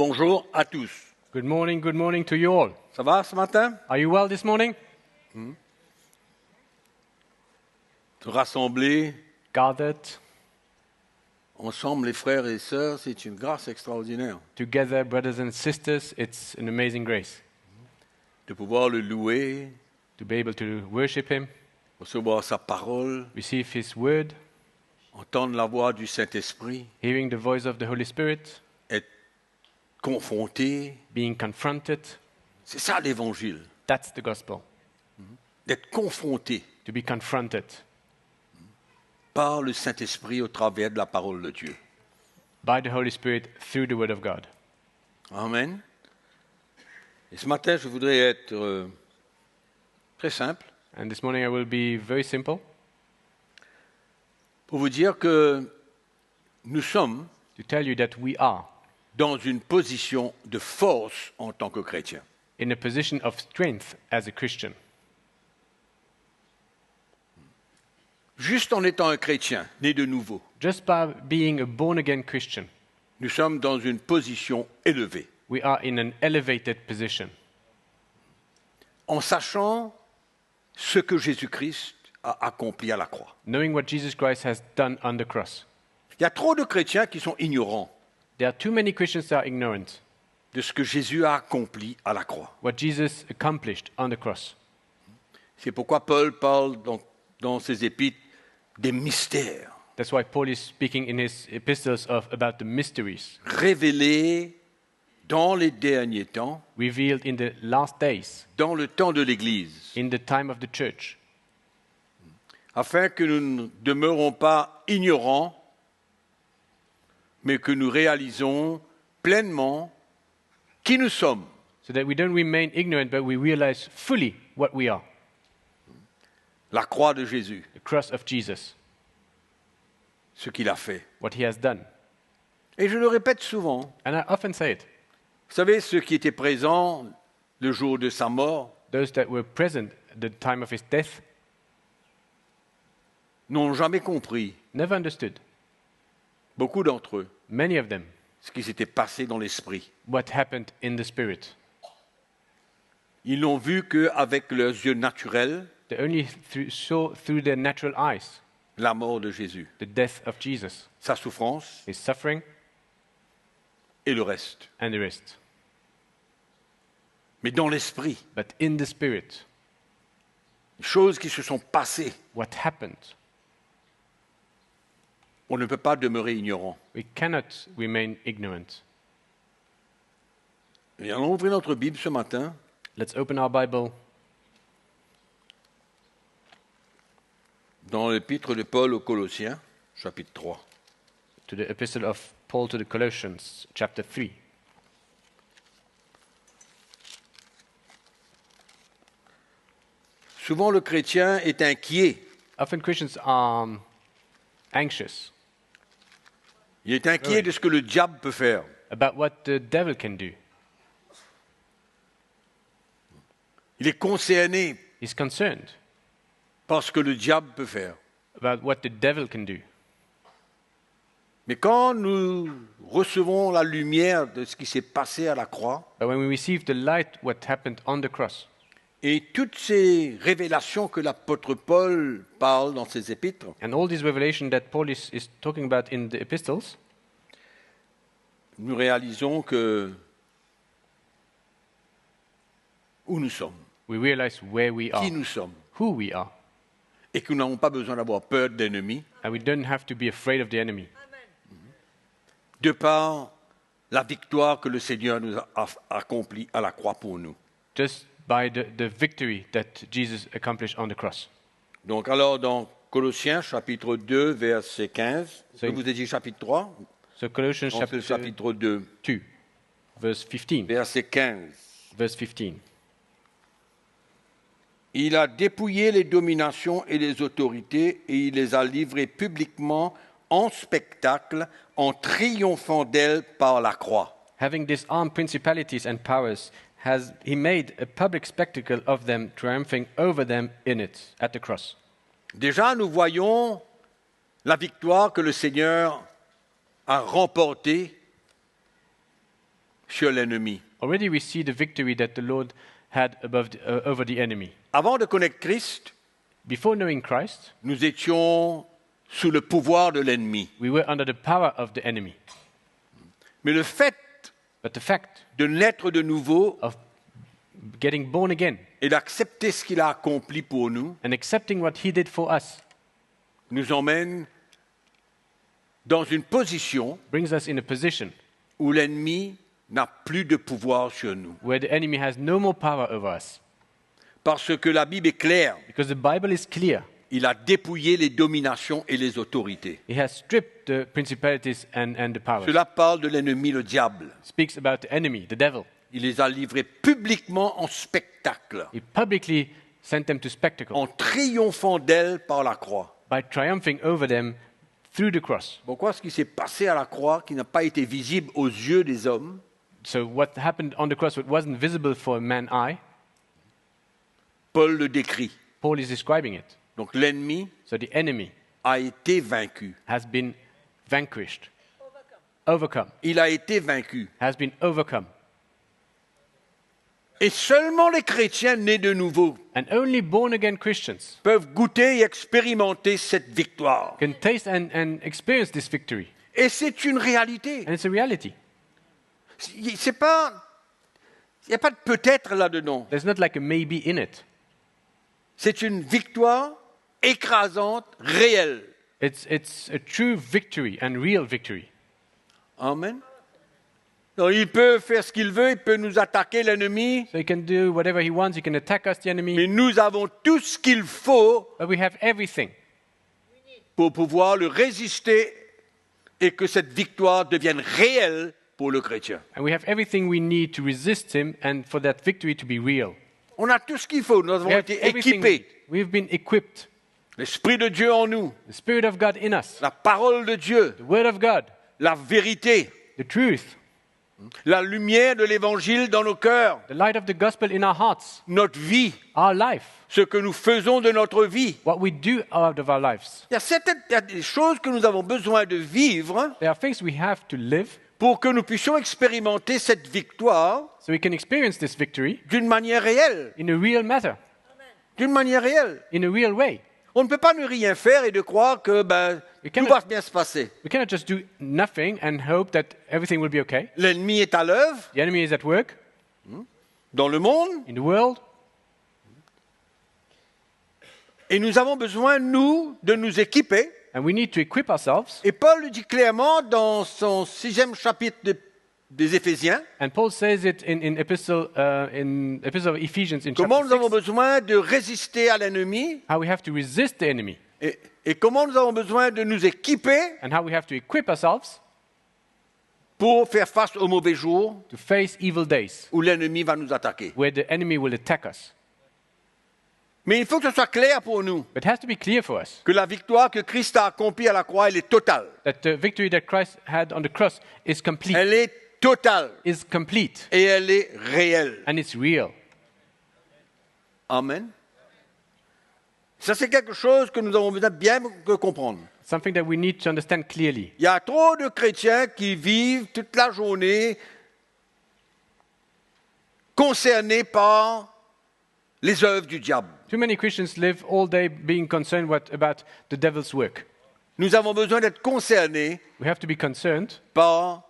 bonjour à tous. Good morning to you all. Ça va ce matin? Are you well this morning? Se rassembler Gathered ensemble, les frères et sœurs, c'est une grâce extraordinaire. together, brothers and sisters, it's an amazing grace De pouvoir le louer, to be able to worship Him, recevoir sa parole, receive His word, entendre la voix du Saint-Esprit, hearing the voice of the Holy Spirit, être confronté. being confronted. C'est ça l'évangile, That's the gospel, d'être confronté to be confronted par le Saint-Esprit au travers de la parole de Dieu. by the Holy Spirit through the word of God. Amen. Et ce matin, je voudrais être très simple And this morning I will be very simple pour vous dire que nous sommes to tell you that we are dans une position de force en tant que chrétiens. in a position of strength as a Christian. Juste en étant un chrétien, né de nouveau, Just by being a born-again Christian, nous sommes dans une position élevée. we are in an elevated position, En sachant ce que Jésus-Christ a accompli à la croix. knowing what Jesus Christ has done on the cross. Il y a trop de chrétiens qui sont ignorants There are too many Christians that are ignorant de ce que Jésus a accompli à la croix. what Jesus accomplished on the cross. C'est pourquoi Paul parle dans ses épîtres des mystères That's why Paul is speaking in his epistles about the mysteries révélés dans les derniers temps, revealed in the last days, dans le temps de l'Église, in the time of the church, afin que nous ne demeurons pas ignorants, mais que nous réalisons pleinement qui nous sommes. so that we don't remain ignorant, but we realize fully what we are, La croix de Jésus, the cross of Jesus, ce qu'il a fait. what he has done. Et je le répète souvent, And I often say it, vous savez, ceux qui étaient présents le jour de sa mort those that were present at the time of his death n'ont jamais compris, never understood, beaucoup d'entre eux, many of them, ce qui s'était passé dans l'esprit. what happened in the spirit. Ils n'ont vu qu'avec leurs yeux naturels They only saw through their natural eyes la mort de Jésus, the death of Jesus, sa souffrance his suffering, et le reste. and the rest. Mais dans l'esprit, But in the spirit, les choses qui se sont passées, what happened? on ne peut pas demeurer ignorant. We cannot remain ignorant. Et allons ouvrir notre Bible ce matin Let's open our Bible dans l'épître de Paul aux Colossiens, chapitre 3. to the epistle of Paul to the Colossians, chapter 3. Souvent, le chrétien est inquiet. Often Christians are anxious Il est inquiet de ce que le diable peut faire. about what the devil can do. Il est concerné He's concerned par ce que le diable peut faire. about what the devil can do. Mais quand nous recevons la lumière de ce qui s'est passé à la croix, But when we receive the light, what happened on the cross, et toutes ces révélations que l'apôtre Paul parle dans ses épîtres, and all this revelation that Paul is talking about in the epistles, nous réalisons que où nous sommes, we realize where we are, qui nous sommes, who we are, et que nous n'avons pas besoin d'avoir peur d'ennemis, and we don't have to be afraid of the enemy de par la victoire que le Seigneur nous a accomplie à la croix pour nous. just by the victory that Jesus accomplished on the cross. Donc alors dans Colossiens chapitre 2 verset 15, je So- vous ai dit chapitre 3, So Colossians donc c'est le chapter chapitre 2 2, verse 15. verset 15. Verse 15. Il a dépouillé les dominations et les autorités et il les a livrées publiquement en spectacle en triomphant d'elles par la croix. Having disarmed principalities and powers, he made a public spectacle of them, triumphing over them in it, at the cross. Déjà, nous voyons la victoire que le Seigneur a remportée sur l'ennemi. Already we see the victory that the Lord had over the enemy. Avant de connaître Christ, Before knowing Christ, nous étions sous le pouvoir de l'ennemi. we were under the power of the enemy. Mais le fait But the fact de naître de nouveau of getting born again et d'accepter ce qu'il a accompli pour nous and accepting what he did for us nous emmène dans une position brings us in a position où l'ennemi n'a plus de pouvoir sur nous. where the enemy has no more power over us. Parce que la Bible est claire, Because the Bible is clear. il a dépouillé les dominations et les autorités. He has stripped the principalities and the powers. Cela parle de l'ennemi, le diable. Speaks about the enemy, the devil. Il les a livrés publiquement en spectacle, He publicly sent them to spectacle en triomphant d'elle par la croix. by triumphing over them through the cross. Pourquoi ce qui s'est passé à la croix, qui n'a pas été visible aux yeux des hommes, So what happened on the cross, what wasn't visible for man's eye, Paul le décrit. Paul is describing it. Donc l'ennemi So the enemy a été vaincu. has been vanquished, overcome, Il a été vaincu. has been overcome. Et seulement les chrétiens nés de nouveau And only born-again Christians peuvent goûter et expérimenter cette victoire. can taste and experience this victory. Et c'est une réalité. And it's a reality. C'est pas, il n'y a pas de peut-être là-dedans. There's not like a maybe in it. C'est une victoire écrasante, réelle. It's a true victory and real victory. Amen. Donc, il peut faire ce qu'il veut, il peut nous attaquer l'ennemi, So he can do whatever he wants. He can attack us, the enemy. mais nous avons tout ce qu'il faut But we have everything pour pouvoir le résister et que cette victoire devienne réelle pour le chrétien. and we have everything we need to resist him and for that victory to be real. On a tout ce qu'il faut, nous We avons have été everything we équipés. need. We've been equipped. L'Esprit de Dieu en nous, The Spirit of God in us, la parole de Dieu, the Word of God, la vérité, the truth, la lumière de l'Évangile dans nos cœurs, the light of the gospel in our hearts, notre vie, our life, ce que nous faisons de notre vie. what we do out of our lives. Il y a des choses que nous avons besoin de vivre There are things we have to live pour que nous puissions expérimenter cette victoire so we can experience this victory d'une manière réelle. in a real matter, D'une manière réelle. in a real way. On ne peut pas ne rien faire et de croire que tout cannot- va bien se passer. We cannot just do nothing and hope that everything will be okay. L'ennemi est à l'œuvre The enemy is at work dans le monde in the world, et nous avons besoin, nous, de nous équiper. and we need to equip ourselves. Et Paul le dit clairement dans son 6e chapitre des Éphésiens, And Paul says it in epistle of Ephesians in comment chapter nous avons 6, besoin de résister à l'ennemi how we have to resist the enemy et comment nous avons besoin de nous équiper and how we have to equip ourselves pour faire face aux mauvais jours to face evil days où l'ennemi va nous attaquer. where the enemy will attack us. Mais il faut que ce soit clair pour nous But it has to be clear for us que la victoire que Christ a accomplie à la croix, elle est totale. that the victory that Christ had on the cross is complete, Elle est totale et elle est réelle. and it's real. Amen. Ça, c'est quelque chose que nous avons besoin de bien comprendre. Something that we need to understand clearly. Il y a trop de chrétiens qui vivent toute la journée concernés par les œuvres du diable. Too many Christians live all day being concerned about the devil's work. Nous avons besoin d'être concernés We have to be concerned par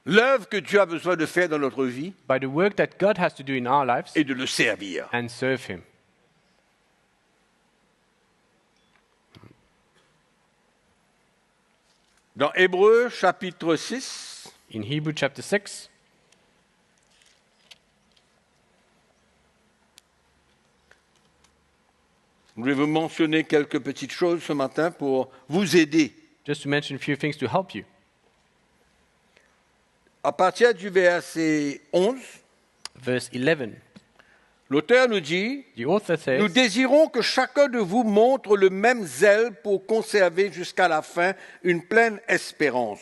l'œuvre que Dieu a besoin de faire dans notre vie by the work that God has to do in our lives et de le servir. and serve him. Dans Hébreux chapitre 6, In Hebrew chapter 6, je vais vous mentionner quelques petites choses ce matin pour vous aider. just to mention a few things to help you. À partir du verset 11, Verse 11, l'auteur nous dit the author « Nous says, désirons que chacun de vous montre le même zèle pour conserver jusqu'à la fin une pleine espérance.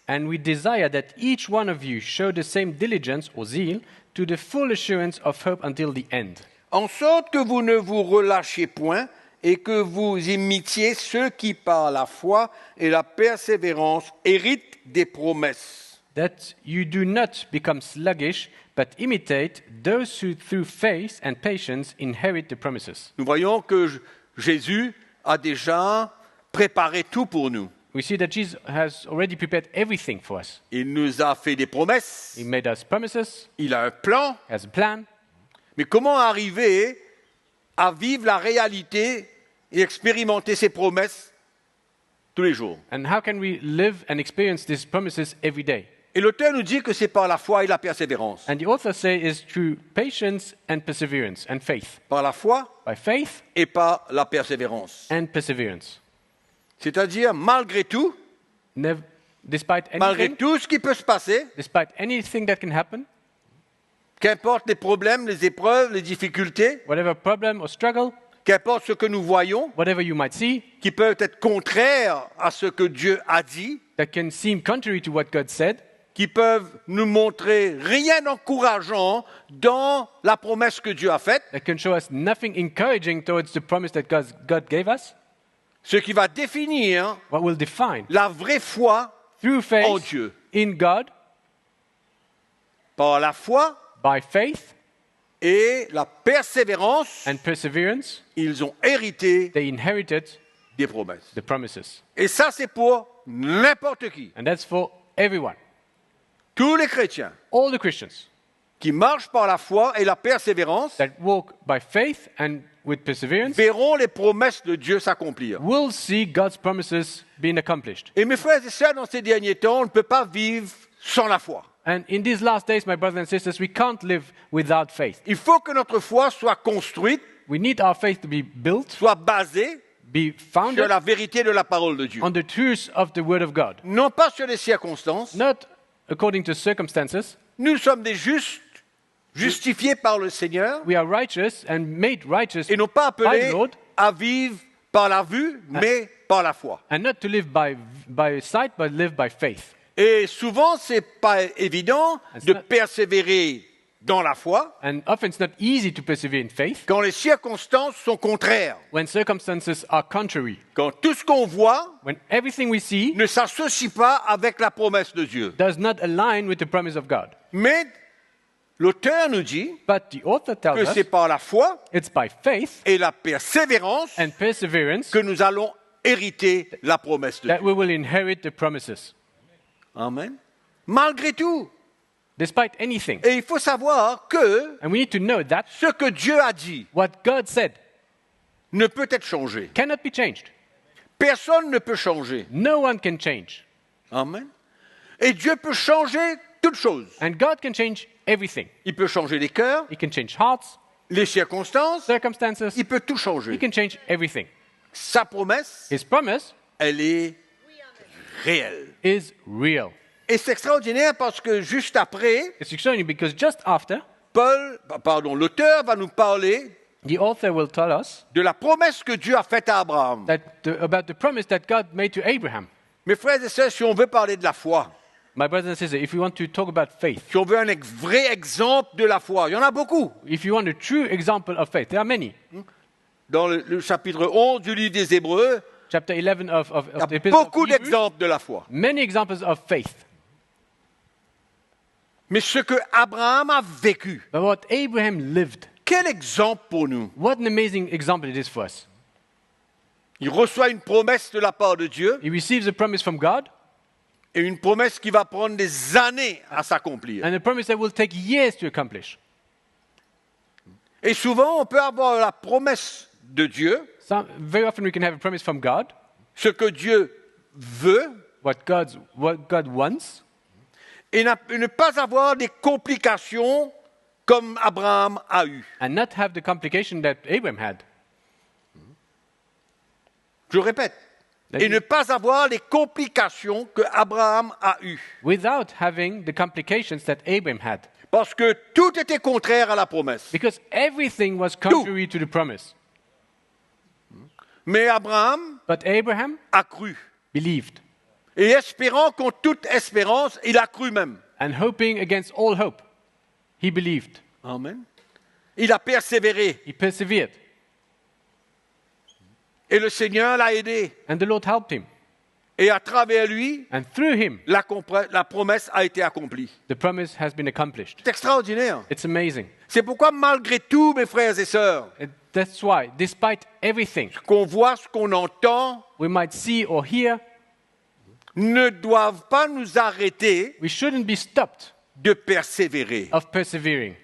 And we desire that each one of you show the same diligence or zeal to the full assurance of hope until the end, En sorte que vous ne vous relâchiez point et que vous imitiez ceux qui, par la foi et la persévérance, héritent des promesses. that you do not become sluggish, but imitate those who, through faith and patience, inherit the promises. Nous voyons que Jésus a déjà préparé tout pour nous. We see that Jesus has already prepared everything for us. Il nous a fait des promesses, He made us promises, il a un plan, has a plan. mais comment arriver à vivre la réalité et expérimenter ces promesses tous les jours? And how can we live and experience these promises every day? Et l'auteur nous dit que c'est par la foi et la persévérance. And the author says is through patience and perseverance and faith. Par la foi By faith et par la persévérance. and perseverance. C'est-à-dire, malgré tout, Despite malgré anything, tout ce qui peut se passer, despite anything that can happen, qu'importe les problèmes, les épreuves, les difficultés, whatever problem or struggle, qu'importe ce que nous voyons, whatever you might see, qui peuvent être contraires à ce que Dieu a dit, that can seem contrary to what God said, qui peuvent nous montrer rien d'encourageant dans la promesse que Dieu a faite, that can show us nothing encouraging towards the promise that God gave us, ce qui va définir what will define la vraie foi through en faith Dieu. in God, Par la foi by faith et la persévérance, and perseverance, ils ont hérité they inherited des promesses. the promises. Et ça, c'est pour n'importe qui. And that's for everyone, Tous les chrétiens all the Christians qui marchent par la foi et la persévérance that walk by faith and with perseverance verront les promesses de Dieu s'accomplir. will see God's promises being accomplished. Et mes frères et sœurs, dans ces derniers temps, on ne peut pas vivre sans la foi. And in these last days, my brothers and sisters, we can't live without faith. Il faut que notre foi soit construite, We need our faith to be built, soit basée be sur founded la vérité de la parole de Dieu. on the truth of the Word of God, Non pas sur les circonstances. not according to circumstances. Nous sommes des justes, justifiés par le Seigneur, We are righteous and made righteous et non pas by the appelés Lord, à vivre par la vue, mais par la foi. and not to live by sight, but live by faith. Et souvent, c'est pas évident de not- persévérer dans la foi And often it's not easy to persevere in faith quand les circonstances sont contraires, when circumstances are contrary, quand tout ce qu'on voit when everything we see ne s'associe pas avec la promesse de Dieu. does not align with the promise of God. Mais l'auteur nous dit But the author tells que c'est us par la foi it's by faith et la persévérance and perseverance que nous allons hériter la promesse de that Dieu. we will inherit the promises, Amen. Malgré tout. despite anything. Et il faut savoir que And we need to know that ce que Dieu a dit what God said ne peut être changé. cannot be changed. Personne ne peut changer. No one can change. Amen. Et Dieu peut changer toutes choses. And God can change everything. Il peut changer les cœurs, He can change hearts, les circonstances, circumstances. il peut tout He changer. can change everything. Sa promesse, His promise elle est réelle. is real. Et c'est extraordinaire parce que juste après, It's extraordinary because just after, l'auteur va nous parler the author will tell us de la promesse que Dieu a faite à Abraham. about the promise that God made to Abraham. Mes frères et sœurs, si on veut parler de la foi, My brothers and sisters, if you want to talk about faith, si on veut un vrai exemple de la foi, il y en a beaucoup. if you want a true example of faith, there are many. Dans le chapitre 11 du livre des Hébreux, Chapter 11 of il y a the Epistle of beaucoup Hebrews, d'exemples de la foi. many examples of faith. Mais ce que Abraham a vécu, But what Abraham lived, quel exemple pour nous. what an amazing example it is for us. Il reçoit une promesse de la part de Dieu, He receives a promise from God, et une promesse qui va prendre des années à s'accomplir. and a promise that will take years to accomplish. Et souvent, on peut avoir la promesse de Dieu, Very often we can have a promise from God, ce que Dieu veut, what God wants, et ne pas avoir des complications comme Abraham a eu. and not have the complication that Abraham had. Je répète, et ne pas avoir les complications que Abraham a eues. Without having the complications that Abraham had. Parce que tout était contraire à la promesse. Because everything was contrary to the promise. Mais Abraham But Abraham a cru. believed, Et espérant contre toute espérance, il a cru même. and hoping against all hope, he believed. Amen. Il a persévéré. He persevered, Et le Seigneur l'a aidé. and the Lord helped him. Et à travers lui, And through him, la promesse a été accomplie. the promise has been accomplished. C'est extraordinaire. It's amazing. C'est pourquoi, malgré tout, mes frères et sœurs, And that's why, despite everything qu'on voit, ce qu'on entend, we might see or hear, ne doivent pas nous arrêter we shouldn't be stopped de persévérer, of persevering,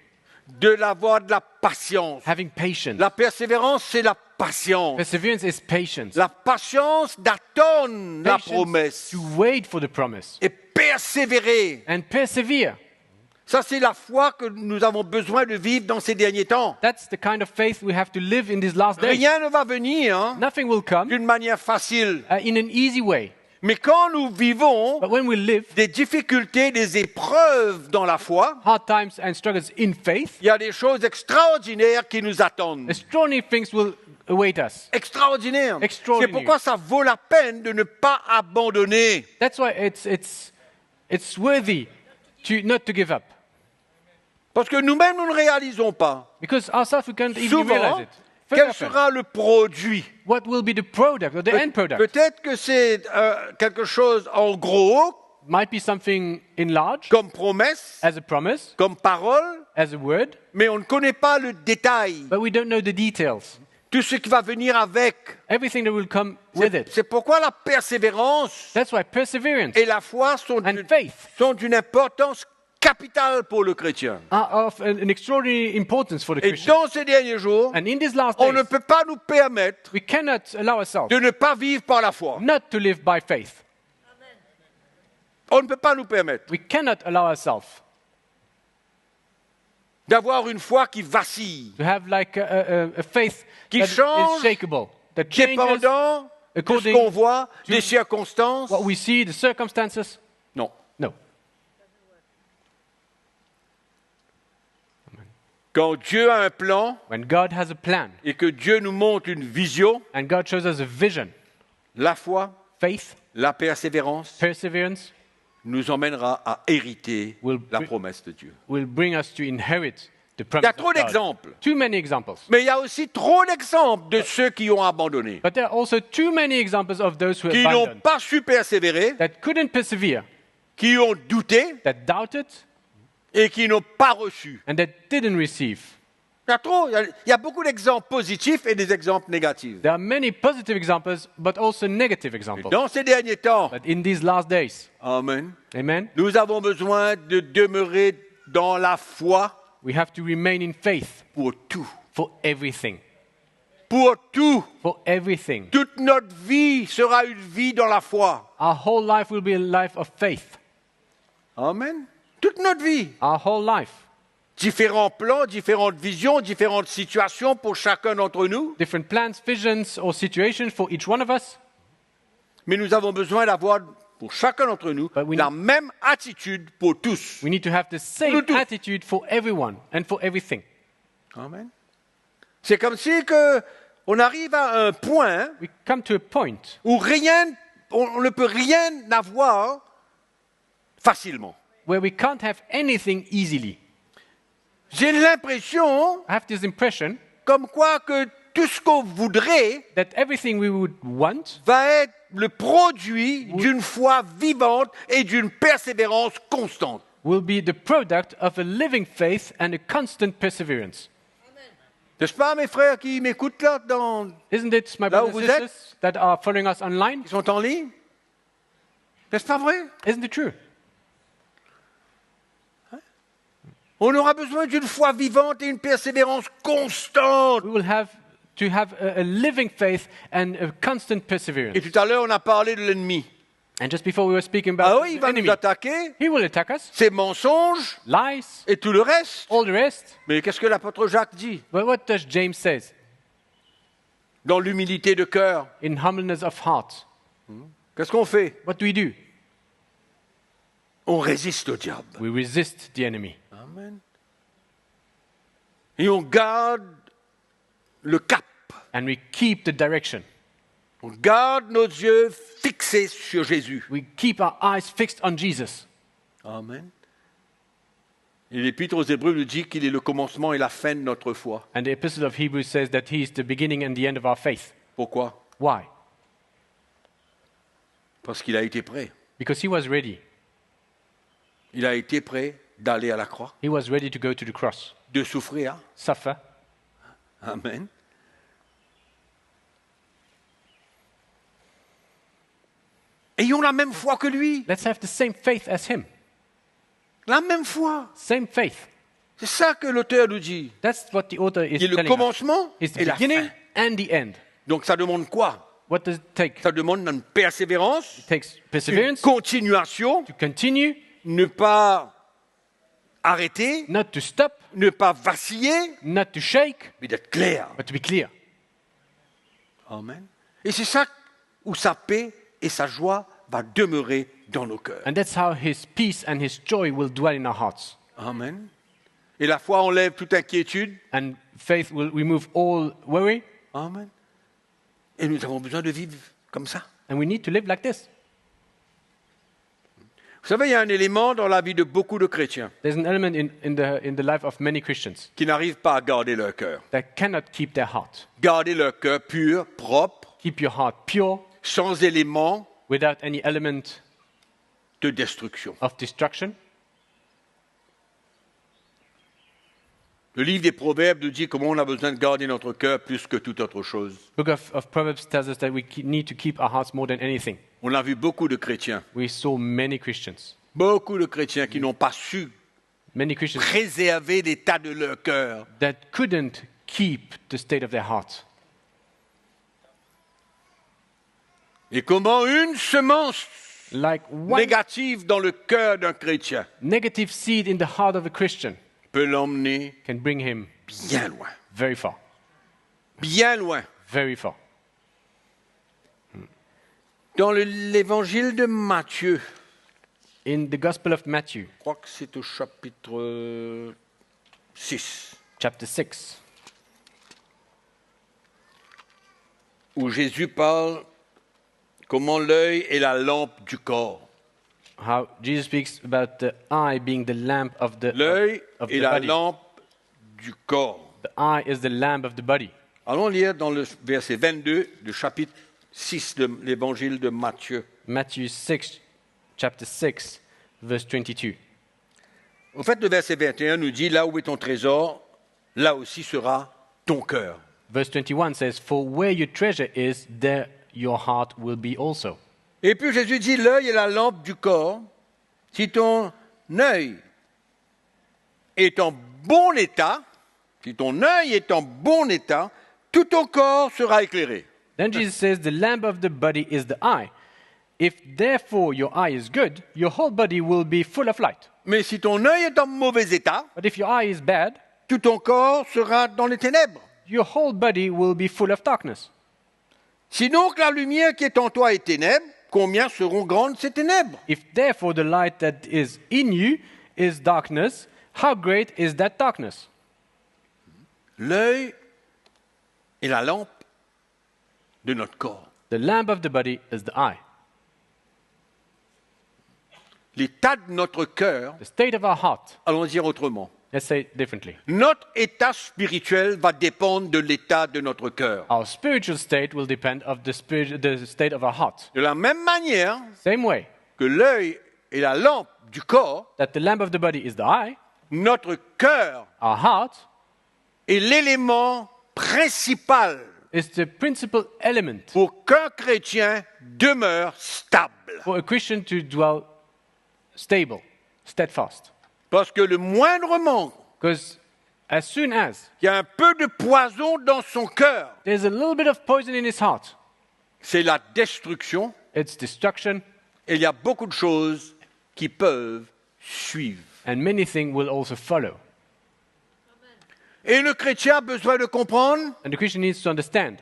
d'avoir de la patience. having patience. La persévérance, c'est la patience. Perseverance is patience. La patience d'attendre la Patience promesse to wait for the promise et persévérer. and persevere. Ça, c'est la foi que nous avons besoin de vivre dans ces derniers temps. That's the kind of faith we have to live in these last days. Rien ne va venir Nothing will come d'une manière facile. in an easy way. Mais quand nous vivons But when we live des difficultés, des épreuves dans la foi, hard times and struggles in faith, il y a des choses extraordinaires qui nous attendent. extraordinary things will await us. Extraordinaire. C'est Extraordinary. pourquoi ça vaut la peine de ne pas abandonner. That's why it's worthy not to give up. Parce que nous-mêmes, nous ne réalisons pas. Because ourselves, we can't even Souvent, realize it. quel Very often, sera le produit? what will be the product or the end product? Peut-être que c'est quelque chose en gros, Might be something in large, comme promesse, as a promise, comme parole, as a word, mais on ne connaît pas le détail. but we don't know the details. Tout ce qui va venir avec. Everything that will come with it. C'est pourquoi la persévérance That's why perseverance et la foi sont and faith d'une importance capitale pour le chrétien. are of an extraordinary importance for the Et Christian. dans ces derniers jours, And in these last on ne days, peut pas nous permettre we cannot allow ourselves de ne pas vivre par la foi. not to live by faith. On ne peut pas nous permettre We cannot allow ourselves d'avoir une foi qui vacille, to have like a faith Qui that change, is shakeable, that changes dépendant de ce according qu'on voit, to des circonstances. what we see, the circumstances. Non. No. Quand Dieu a un plan When God has a plan et que Dieu nous montre une vision, and God shows us a vision, la foi, faith, la persévérance perseverance nous emmènera à hériter Will la bring- promesse de Dieu. will bring us to inherit the Il y promise a trop of God. d'exemples, Too many examples. mais il y a aussi trop d'exemples de ceux qui ont abandonné, But there are also too many examples of those who qui n'ont abandoned, pas su persévérer, that couldn't persevere, qui ont douté that doubted, et qui n'ont pas reçu. and that didn't receive. Il y a beaucoup d'exemples positifs et des exemples négatifs. There are many positive examples, but also negative examples. Dans ces derniers temps, But in these last days, amen, amen, nous avons besoin de demeurer dans la foi we have to remain in faith pour tout. for everything. Pour tout. For everything. Toute notre vie sera une vie dans la foi. Our whole life will be a life of faith. Amen. Toute notre vie. Our whole life. Différents plans, différentes visions, différentes situations pour chacun d'entre nous. Different plans, visions, or situations for each one of us. Mais nous avons besoin d'avoir, pour chacun d'entre nous, But we la même attitude pour tous. We need to have the same Nous tous. attitude for everyone and for everything. Amen. C'est comme si on arrive à un point We come to a point où on ne peut rien avoir facilement. where we can't have anything easily. J'ai l'impression, I have this impression comme quoi que tout ce qu'on voudrait that everything we would want va être le produit d'une foi vivante et d'une persévérance constante. will be the product of a living faith and a constant perseverance. N'est-ce pas, mes frères qui m'écoutent là, Isn't it, my Là où brothers and vous êtes? sisters that are following us online? qui sont en ligne? N'est-ce pas vrai? Isn't it true? On aura besoin d'une foi vivante et une persévérance constante. We will have to have a living faith and a constant perseverance. Et tout à l'heure, on a parlé de l'ennemi. And just before we were speaking Ah about oui, il the va enemy, nous attaquer, he will attack us, ses mensonges lies, et tout le reste. all the rest. Mais qu'est-ce que l'apôtre Jacques dit? But what does James say? Dans l'humilité de cœur, In humbleness of heart, qu'est-ce qu'on fait? what do? On résiste au diable. We resist the enemy. Amen. Et on garde le cap. And we keep the direction. On garde nos yeux fixés sur Jésus. We keep our eyes fixed on Jesus. Amen. Et l'Épître aux Hébreux nous dit qu'il est le commencement et la fin de notre foi. And the Epistle of Hebrews says that he is the beginning and the end of our faith. Pourquoi? Why? Parce qu'il a été prêt. Because he was ready. Il a été prêt d'aller à la croix, He was ready to go to the cross, de souffrir. suffer. Amen. Ayons la même foi que lui. Let's have the same faith as him. La même foi. Same faith. C'est ça que l'auteur nous dit. That's what the author is Il y a le telling us. commencement It's the et la beginning fin. and the end. Donc ça demande quoi? What does it take? Ça demande une persévérance, It takes une perseverance, continuation, to continue, ne pas arrêter, not to stop, ne pas vaciller, not to shake, mais d'être clair. but to be clear. Amen. Et c'est ça où sa paix et sa joie va demeurer dans nos cœurs. And that's how his peace and his joy will dwell in our hearts. Amen. Et la foi enlève toute inquiétude. And faith will remove all worry, Amen. Et nous avons besoin de vivre comme ça. and we need to live like this. Vous savez, il y a un élément dans la vie de beaucoup de chrétiens There's an element in the life of many Christians qui n'arrivent pas à garder leur cœur. that cannot keep their heart. Garder leur cœur pur, propre, Keep your heart pure, sans élément without any element de destruction. of destruction. Le livre des Proverbes nous dit comment on a besoin de garder notre cœur plus que toute autre chose. Book of Proverbs tells us that we need to keep our hearts more than anything. On a vu beaucoup de chrétiens, We saw many Christians qui n'ont pas su préserver l'état de leur cœur. that couldn't keep the state of their heart. Et comment une semence Like one négative dans le cœur d'un chrétien negative seed in the heart of a Christian peut l'emmener can bring him bien loin. very far, Bien loin. very far. Dans l'évangile de Matthieu, In the Gospel of Matthew, je crois que c'est au chapitre 6, chapter 6, où Jésus parle comment l'œil est la lampe du corps. how Jesus speaks about the eye being the lamp of the, L'œil of est the la body. lampe du corps. The eye is the lamp of the body. Allons lire dans le verset 22 du chapitre 6 de l'évangile de Matthieu. Matthew 6, chapter 6, verse 22. Au fait, le verset 21 nous dit, là où est ton trésor, là aussi sera ton cœur. Verse 21 says, "For where your treasure is, there your heart will be also." Et puis Jésus dit, l'œil est la lampe du corps. Si ton œil est en bon état, tout ton corps sera éclairé. Then Jesus says, "The lamp of the body is the eye. If therefore your eye is good, your whole body will be full of light. Mais si ton œil est en mauvais état, But if your eye is bad, tout ton corps sera dans les ténèbres. your whole body will be full of darkness. Si donc la lumière qui est en toi est ténèbres, combien seront grandes ces ténèbres? If therefore the light that is in you is darkness, how great is that darkness?" L'œil est la lampe de notre corps. The lamp of the body is the eye. L'état de notre cœur, The state of our heart, allons dire autrement, let's say it differently. notre état spirituel va dépendre de l'état de notre cœur. Our spiritual state will depend of the state of our heart. De la même manière Same way que l'œil est la lampe du corps, that the lamp of the body is the eye, notre cœur our heart est l'élément principal is the principal element pour qu'un chrétien demeure stable. for a Christian to dwell stable, steadfast. Parce que le moindrement Because as soon as qu'il y a un peu de poison dans son cœur, there's a little bit of poison in his heart, c'est la destruction, it's destruction, et il y a beaucoup de choses qui peuvent suivre. and many things will also follow. Et le chrétien a besoin de comprendre And the Christian needs to understand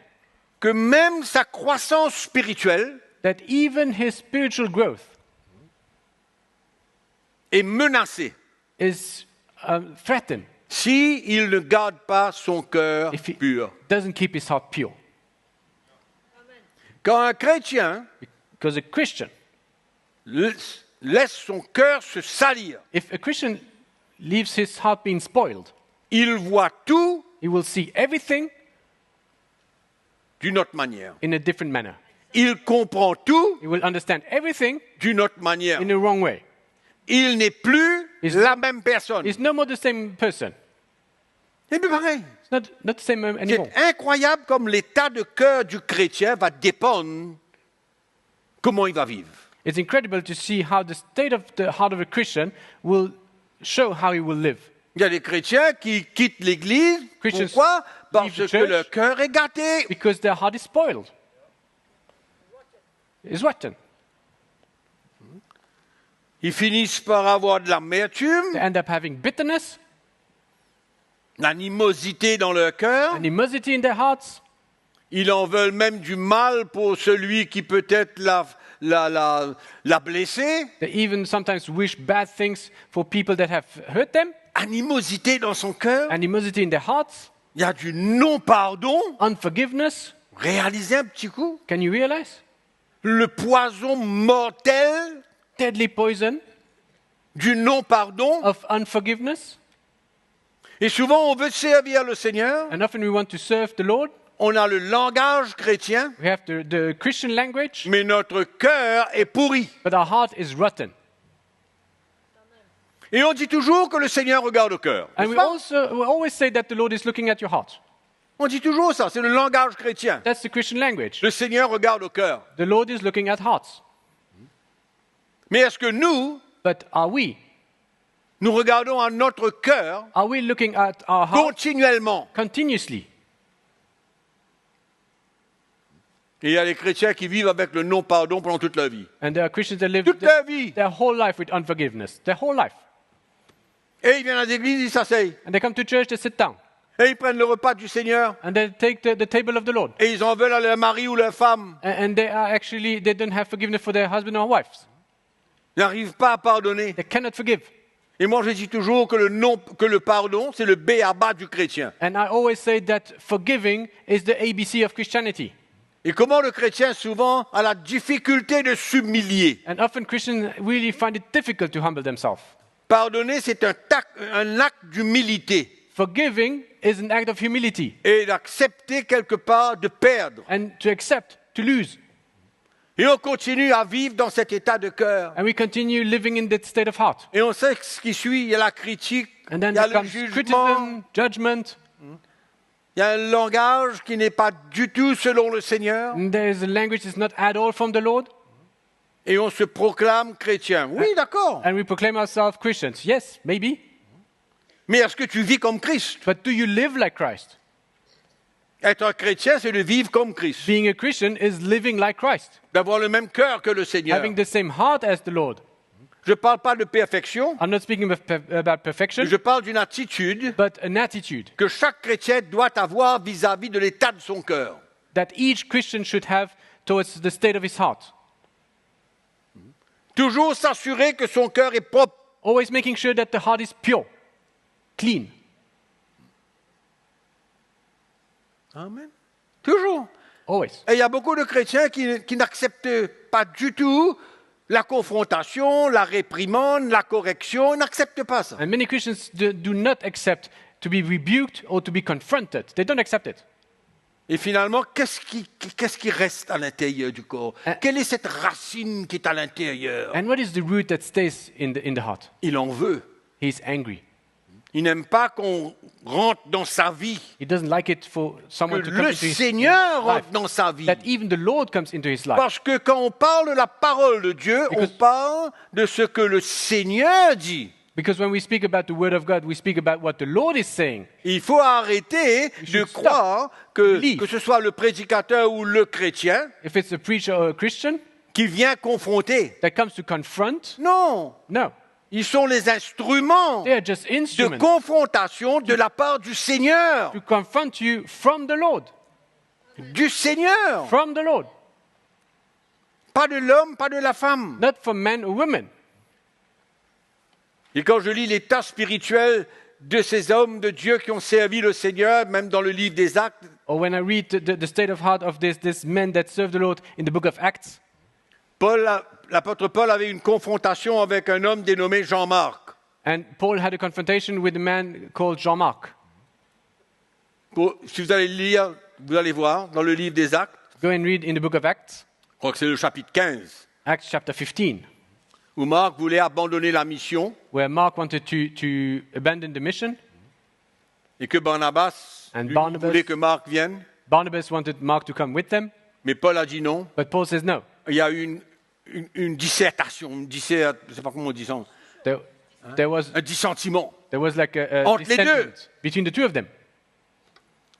que même sa croissance spirituelle that even his spiritual growth est menacée is threatened s'il ne garde pas son cœur if he pur. doesn't keep his heart pure. Quand un chrétien Because a Christian, laisse son cœur se salir, if a Christian leaves his heart being spoiled, il voit tout he will see everything d'une autre manière. in a different manner. Il comprend tout He will understand everything d'une autre manière. in the wrong way. Il n'est plus Is- la même personne. He's no more the same person. C'est plus pareil. It's not the same anymore. C'est incroyable comme l'état de cœur du chrétien va dépendre comment il va vivre. It's incredible to see how the state of the heart of a Christian will show how he will live. Il y a des chrétiens qui quittent l'Église. Christians Pourquoi? Parce leave the que church. leur cœur est gâté. Because their heart is spoiled. It's rotten. Ils finissent par avoir de l'amertume, They end up having bitterness, l'animosité dans leur cœur. animosity in their hearts. Ils en veulent même du mal pour celui qui peut-être l'a blessé. They even sometimes wish bad things for people that have hurt them. Animosité dans son cœur. Animosity in their hearts. Il y a du non-pardon. Unforgiveness. Réalisez un petit coup. Can you realize? Le poison mortel Deadly poison du non-pardon. of unforgiveness. Et souvent, on veut servir le Seigneur. And often we want to serve the Lord. On a le langage chrétien, We have the Christian language, mais notre cœur est pourri. but our heart is rotten. Et on dit toujours que le Seigneur regarde au cœur. And n'est-ce pas? we always say that the Lord is looking at your heart. On dit toujours ça, c'est le langage chrétien. That's the Christian language. Le Seigneur regarde au cœur. The Lord is looking at hearts. Mais est-ce que But nous regardons à notre cœur are we looking at our heart continuellement? continuously? Et il y a des chrétiens qui vivent avec le non-pardon pendant toute leur vie. And there are Christians that live Toute leur vie. their whole life with unforgiveness. Their whole life. Et ils viennent à l'église, ils s'asseyent. And they come to church, they sit down. Et ils prennent le repas du Seigneur. And they take the table of the Lord. Et ils en veulent à leur mari ou leur femme. And they don't have forgiveness for their husband or wives. Ils n'arrivent pas à pardonner. They cannot forgive. Et moi, je dis toujours que le pardon, c'est le b.a.-ba du chrétien. And I always say that forgiving is the ABC of Christianity. Et comment le chrétien, souvent, a la difficulté de s'humilier. And often Christians really find it difficult to humble themselves. Pardonner, c'est un acte d'humilité. Forgiving is an act of humility. Et d'accepter quelque part de perdre. And to accept, to lose. Et on continue à vivre dans cet état de cœur. And we continue living in that state of heart. Et on sait que ce qui suit, il y a la critique, And il then y a there le comes jugement, criticism, judgment. il y a un langage qui n'est pas du tout selon le Seigneur. And there is a language that's not at all from the Lord. Et on se proclame chrétien. Oui, d'accord. And we proclaim ourselves Christians. Yes, maybe. Mais est-ce que tu vis comme Christ? But do you live like Christ? Être un chrétien, c'est de vivre comme Christ. Being a Christian is living like Christ. D'avoir le même cœur que le Seigneur. Having the same heart as the Lord. Je ne parle pas de perfection, I'm not speaking about perfection, je parle d'une attitude but an attitude que chaque chrétien doit avoir vis-à-vis de l'état de son cœur. that each Christian should have towards the state of his heart. Toujours s'assurer que son cœur est propre. Always making sure that the heart is pure, clean. Amen. Toujours. Always. Et il y a beaucoup de chrétiens qui n'acceptent pas du tout la confrontation, la réprimande, la correction. Ils n'acceptent pas ça. And many Christians do not accept to be rebuked or to be confronted. They don't accept it. Et finalement, qu'est-ce qui reste à l'intérieur du corps? Quelle est cette racine qui est à l'intérieur? And what is the root that stays in the heart? Il en veut. He's angry. Il n'aime pas qu'on rentre dans sa vie. He doesn't like it for Que someone to come le into his Seigneur life. rentre dans sa vie. That even the Lord comes into his life. Parce que quand on parle de la parole de Dieu, on Because- parle de ce que le Seigneur dit. Because when we speak about the word of God, we speak about what the Lord is saying. Il faut arrêter de should croire Believe. que ce soit le prédicateur ou le chrétien If it's a preacher or a Christian qui vient confronter. that comes to confront, Non, no. ils sont les instruments They are just de instruments confrontation de la part du Seigneur. to confront you from the Lord. Du Seigneur. From the Lord. Pas de l'homme, pas de la femme. Not from men or women. Et quand je lis l'état spirituel de ces hommes de Dieu qui ont servi le Seigneur, même dans le livre des Actes, Or when I read the state of heart of this men that serve the Lord in the book of Acts, l'apôtre Paul avait une confrontation avec un homme dénommé Jean-Marc. and Paul had a confrontation with a man called Jean-Marc. Si vous allez lire, vous allez voir dans le livre des Actes, Go and read in the book of Acts. crois que c'est le chapitre 15, Acts chapter 15, où Marc voulait abandonner la mission where Mark wanted to abandon the mission. et que Barnabas And lui Barnabas- voulait que Marc vienne, Barnabas wanted Mark to come with them, mais Paul a dit non. but Paul says no. Il y a eu une dissertation, je ne sais pas comment on dit ça, There was un dissentiment. like a Entre les deux. dissentiment between the two of them.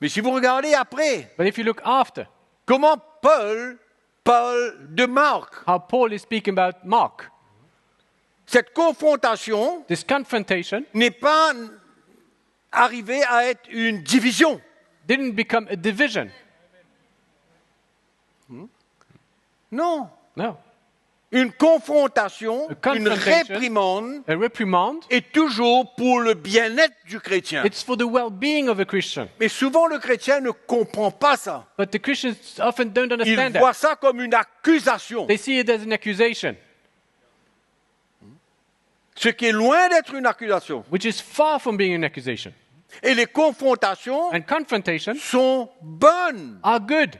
Mais si vous regardez après, But if you look after, comment Paul parle de Marc, how Paul is speaking about Mark, cette confrontation this confrontation n'est pas arrivée à être une division. didn't become a division. Non. No. Une confrontation, A une confrontation. réprimande A reprimand, est toujours pour le bien-être du chrétien. it's for the well-being of a Christian. Mais souvent, le chrétien ne comprend pas ça. But the Christians often don't Il understand voit that. ça comme une accusation, They see it as an accusation, ce qui est loin d'être une accusation. which is far from being an accusation. Et les confrontations And confrontations sont bonnes. are good.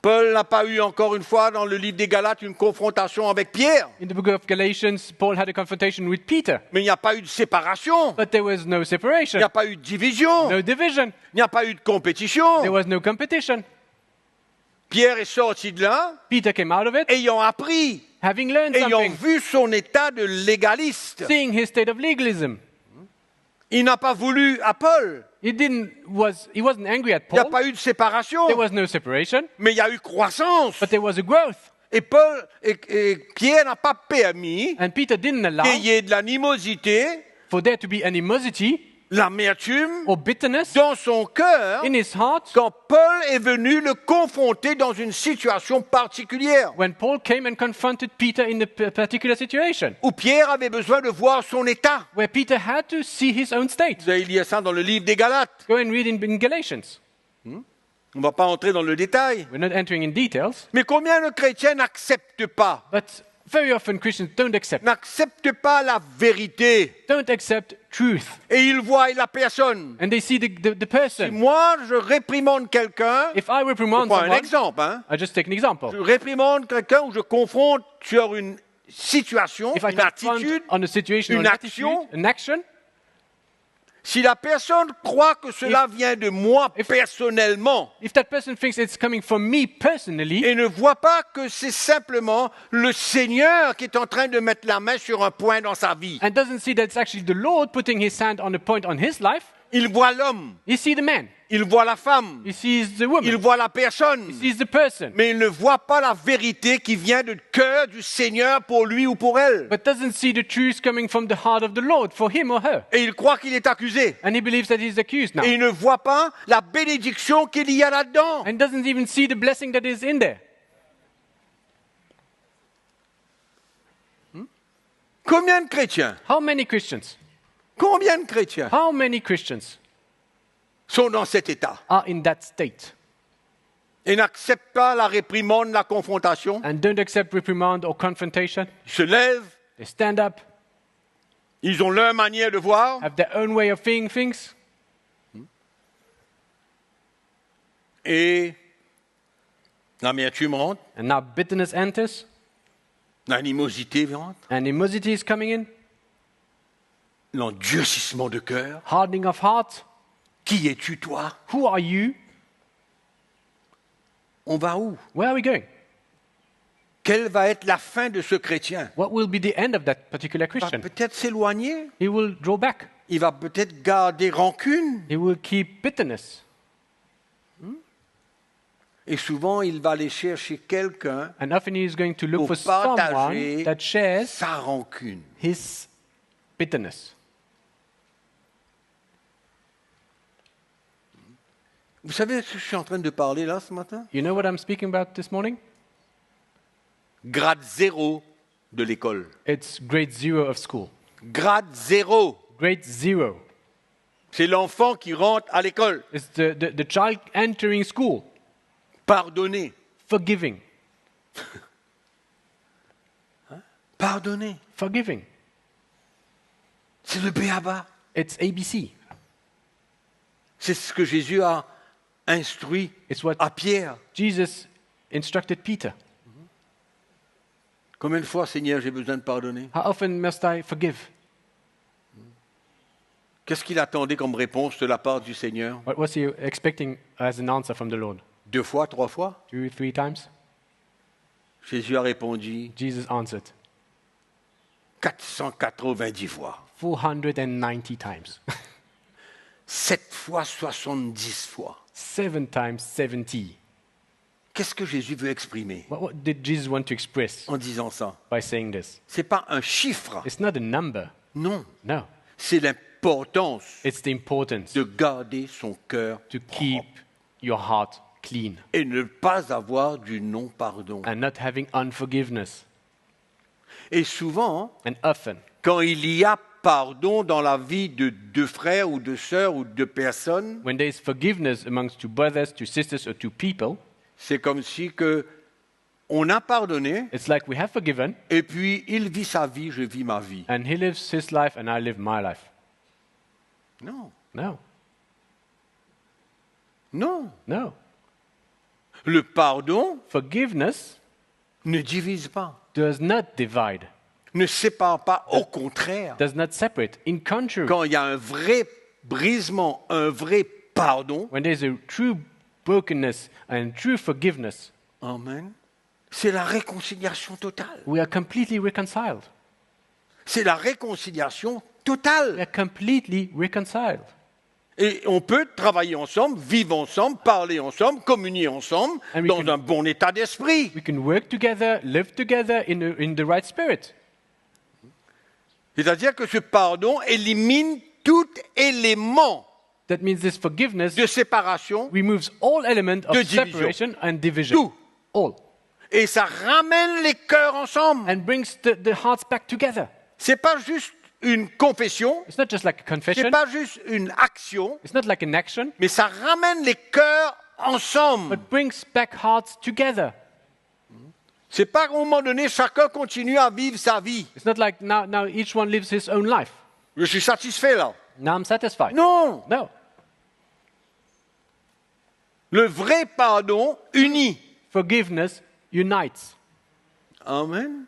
Paul n'a pas eu encore une fois dans le livre des Galates une confrontation avec Pierre, In the book of Galatians, Paul had a confrontation with Peter, mais il n'y a pas eu de séparation, but there was no il separation, n'y a pas eu de division, no division, il n'y a pas eu de compétition. there was no competition. Pierre est sorti de là, Peter came out of it, ayant appris, having learned ayant something, vu son état de légaliste. seeing his state of legalism. Il n'a pas voulu à Paul. He wasn't angry at Il n'y a Paul. pas eu de séparation, There was no separation, mais il y a eu croissance. but there was a growth. Et Paul et Pierre n'a pas permis And Peter didn't allow qu'il y ait de l'animosité, for there to be animosity l'amertume or bitterness dans son cœur in his heart quand Paul est venu le confronter dans une situation particulière when Paul came and confronted Peter in a particular situation, où Pierre avait besoin de voir son état. where Peter had to see his own state. Vous allez lire ça dans le livre des Galates. Go and read in Galatians. On ne va pas entrer dans le détail. We're not entering in details, Mais combien de chrétiens n'acceptent pas, but very often Christians don't accept la vérité truth, et ils voient la personne. and they see the Si person. moi, je réprimande quelqu'un, If I je reprimand prends un someone, exemple, hein. I just take an example. Je réprimande quelqu'un ou je confronte sur une situation, If I une confront attitude, on a situation or une an action, attitude, an action, si la personne croit que cela vient de moi personnellement if that person thinks it's coming from me personally, et ne voit pas que c'est simplement le Seigneur qui est en train de mettre la main sur un point dans sa vie, and doesn't see that it's actually the Lord putting his hand on a point on his life, il voit l'homme, he sees the man, il voit la femme, he sees the il woman, voit la personne, he sees the person, mais il ne voit pas la vérité qui vient du cœur du Seigneur pour lui ou pour elle. but doesn't see the truth coming from the heart of the Lord for him or her. Et il croit qu'il est accusé. And he believes that he's accused now. Et il ne voit pas la bénédiction qu'il y a là-dedans. And doesn't even see the blessing that is in there. Combien de chrétiens, How many Christians sont dans cet état are in that state et n'acceptent pas la réprimande, la confrontation? and don't accept reprimand or confrontation? Ils se lèvent, They stand up, ils ont leur manière de voir have their own way of seeing things, et l'amertume rentre, and now bitterness enters, l'animosité rentre, animosity is coming in, l'endurcissement de cœur. hardening of heart. Qui es-tu toi? Who are you? On va où? Where are we going? Quelle va être la fin de ce chrétien? What will be the end of that particular Il va Christian? peut-être s'éloigner, He will draw back. il va peut-être garder rancune. He will keep bitterness. Et souvent, il va aller chercher quelqu'un And often he is going to look pour for partager someone that shares sa rancune. his bitterness. Vous savez ce que je suis en train de parler là ce matin? You know what I'm speaking about this morning? Grade 0 de l'école. It's grade 0 of school. Grade 0. Grade 0. C'est l'enfant qui rentre à l'école. It's the child entering school, Pardonner. forgiving. Pardonner. Forgiving. C'est le béaba. It's ABC. C'est ce que Jésus a instruit It's what à Pierre. Jesus instructed Peter. Combien de fois, Seigneur, j'ai besoin de pardonner? How often must I forgive? Qu'est-ce qu'il attendait comme réponse de la part du Seigneur? What was he expecting as an answer from the Lord? 2 fois, 3 fois? 2, 3 times? Jésus a répondu Jesus answered, 490 fois. 490 times. 7 fois, 70 fois. 7 times 70. Qu'est-ce que Jésus veut exprimer What did Jesus want to express en disant ça? by saying this? Ce n'est pas un chiffre. It's not a number. Non. No. C'est l'importance It's the importance de garder son cœur to keep your heart clean et ne pas avoir du non-pardon. and not having unforgiveness. Et souvent, And often, quand il y a pardon dans la vie de 2 frères ou 2 sœurs ou 2 personnes, when there is forgiveness amongst 2 brothers, 2 sisters, or 2 people, c'est comme si que on a pardonné it's like we have forgiven et puis il vit sa vie, je vis ma vie. and he lives his life and I live my life. Non, No, non. no. Le pardon Forgiveness ne divise pas, does not divide, ne sépare pas, au contraire. does not separate. In contrary, Quand il y a un vrai brisement, un vrai pardon, when there is a true brokenness and true forgiveness, amen, c'est la réconciliation totale. we are completely reconciled. C'est la réconciliation We totale. are completely reconciled. Et on peut travailler ensemble, vivre ensemble, parler ensemble, communier ensemble, And we dans can- un bon état d'esprit. We can work together, live together in the right spirit. C'est-à-dire que ce pardon élimine tout élément That means this forgiveness de séparation removes all element of De division. separation and division. Tout. All. et ça ramène les cœurs ensemble. And brings the hearts back together. C'est pas juste une confession, It's not just like a c'est confession. pas juste une action, It's not like an action. mais ça ramène les cœurs ensemble. But brings back hearts together. C'est pas qu'à un moment donné, chacun continue à vivre sa vie. It's not like now each one lives his own life. Je suis satisfait là. Now I'm satisfied. Non, No. le vrai pardon unit. Forgiveness unites. Amen.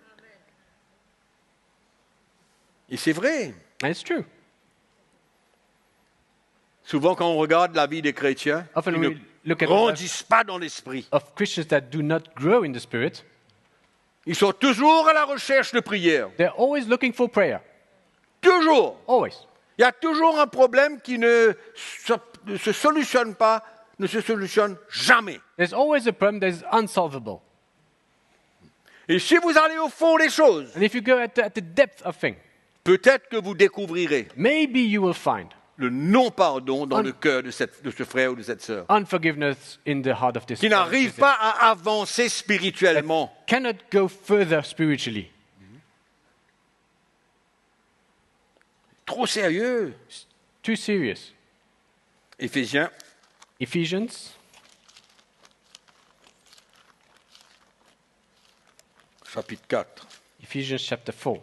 Et c'est vrai. And it's true. Souvent, quand on regarde la vie des chrétiens, Often qui we ne look at grandissent pas dans l'esprit, of Christians that do not grow in the spirit, ils sont toujours à la recherche de prière. they're always looking for prayer. Toujours. Always. Il y a toujours un problème qui ne se solutionne pas, ne se solutionne jamais. There's always a problem that is unsolvable. Et si vous allez au fond des choses, And if you go at the depth of things, peut-être que vous découvrirez maybe you will find le non-pardon dans le cœur de ce frère ou de cette sœur, unforgiveness in the heart of this qui n'arrive person. pas à avancer spirituellement. Cannot go further spiritually. Trop sérieux. Too serious. Éphésiens, Ephesians chapitre 4. Ephesians chapter 4.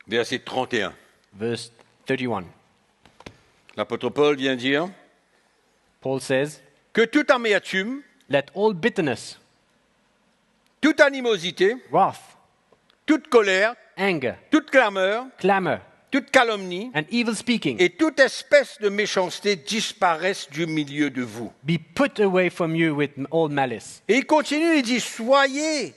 Verset 31. Verse 31. L'apôtre Paul vient dire Paul says, que toute amertume, let all bitterness, toute animosité, wrath, toute colère, anger, toute clameur, clamor, toute calomnie and evil speaking et toute espèce de méchanceté disparaissent du milieu de vous. be put away from you with all malice. Et il continue, il dit, soyez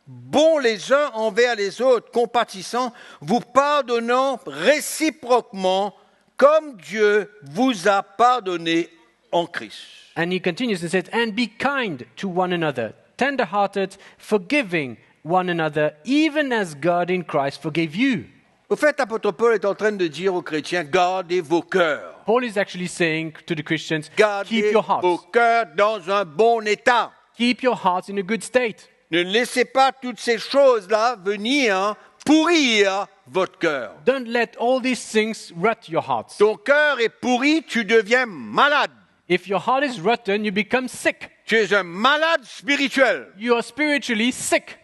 bons les uns envers les autres, compatissants, vous pardonnant réciproquement comme Dieu vous a pardonné en Christ. And he continues and says, and be kind to one another, tender-hearted, forgiving one another, even as God in Christ forgave you. Au fait, l'apôtre Paul est en train de dire aux chrétiens, gardez vos cœurs. Paul is actually saying to the Christians, keep Gardez your vos hearts. cœurs dans un bon état. Keep your hearts in a good state. Ne laissez pas toutes ces choses-là venir pourrir votre cœur. Don't let all these things rot your hearts. Ton cœur est pourri, tu deviens malade. If your heart is rotten, you become sick. Tu es un malade spirituel. You are spiritually sick.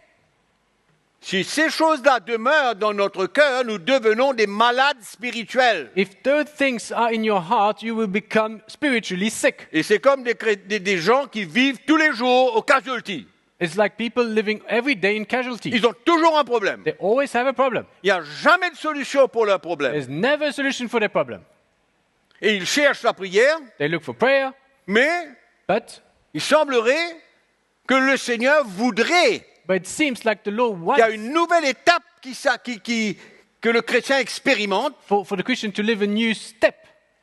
Si ces choses-là demeurent dans notre cœur, nous devenons des malades spirituels. If those things are in your heart, you will become spiritually sick. Et c'est comme des gens qui vivent tous les jours au casualty. It's like people living every day in casualty. Ils ont toujours un problème. They always have a problem. Il n'y a jamais de solution pour leur problème. There's never a solution for their problem. Et ils cherchent la prière, They look for prayer, mais but il semblerait que le Seigneur voudrait it seems like the Lord qu'il y a wants une nouvelle étape que le chrétien expérimente, for the Christian to live a new step,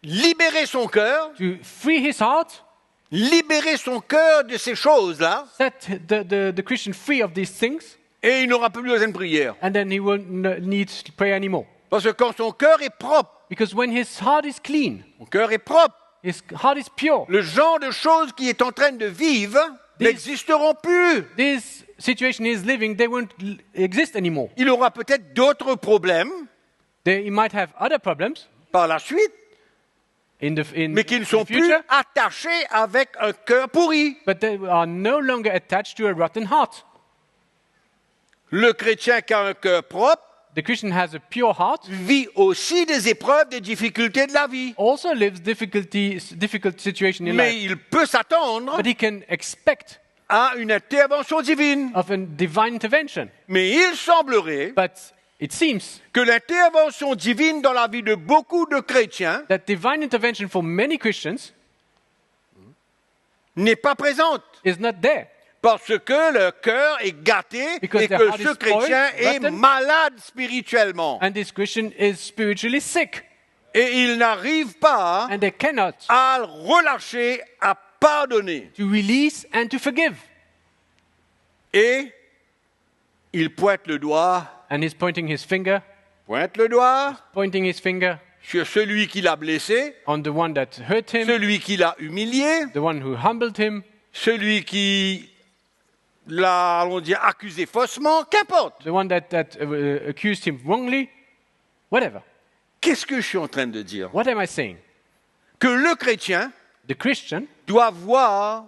libérer son cœur, to free his heart, libérer son cœur de ces choses-là, set the Christian free of these things, et il n'aura plus besoin de prière. and then he won't need to pray anymore. Parce que quand son cœur est propre, Because when his heart is clean, son cœur est propre, his heart is pure, le genre de choses qu'il est en train de vivre n'existeront plus. this situation he is living, they won't exist anymore. Il aura peut-être d'autres problèmes He might have other problems par la suite, in mais qui ne sont the plus future, attachés avec un cœur pourri. but they are no longer attached to a rotten heart. Le chrétien qui a un cœur propre The Christian has a pure heart, vit aussi des épreuves, des difficultés de la vie. also lives difficult situation in Mais life, il peut s'attendre but he can expect à une intervention divine. of a divine intervention. Mais il semblerait But it seems que l'intervention divine dans la vie de beaucoup de chrétiens that divine intervention for many Christians n'est pas présente. is not there. Parce que leur cœur est gâté Because et their que heart ce is chrétien spoiled, est rotten. malade spirituellement. And this Christian is spiritually sick, Et il n'arrive pas and they cannot à le relâcher, à pardonner. to release and to forgive. Et il pointe le doigt, And he's pointing his finger sur celui qui l'a blessé, on the one that hurt him, celui qui l'a humilié, the one who humbled him, celui qui l'a, allons dire, accusé faussement, qu'importe. the one that accused him wrongly, whatever. Qu'est-ce que je suis en train de dire? What am I saying? Que le chrétien The Christian doit voir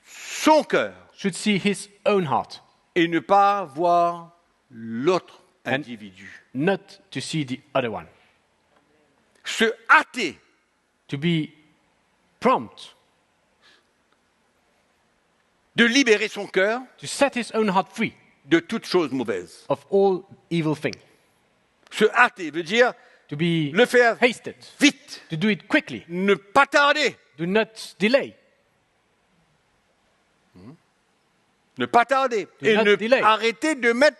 son cœur should see his own heart, et ne pas voir l'autre individu. not to see the other one. Se hâter To be prompt de libérer son cœur to set his own heart free de toute chose mauvaise. of all evil things. Se hâter veut dire To be le faire hasted, vite, to do it quickly, ne pas tarder, do not delay. ne pas tarder, et not ne delay. arrêter de mettre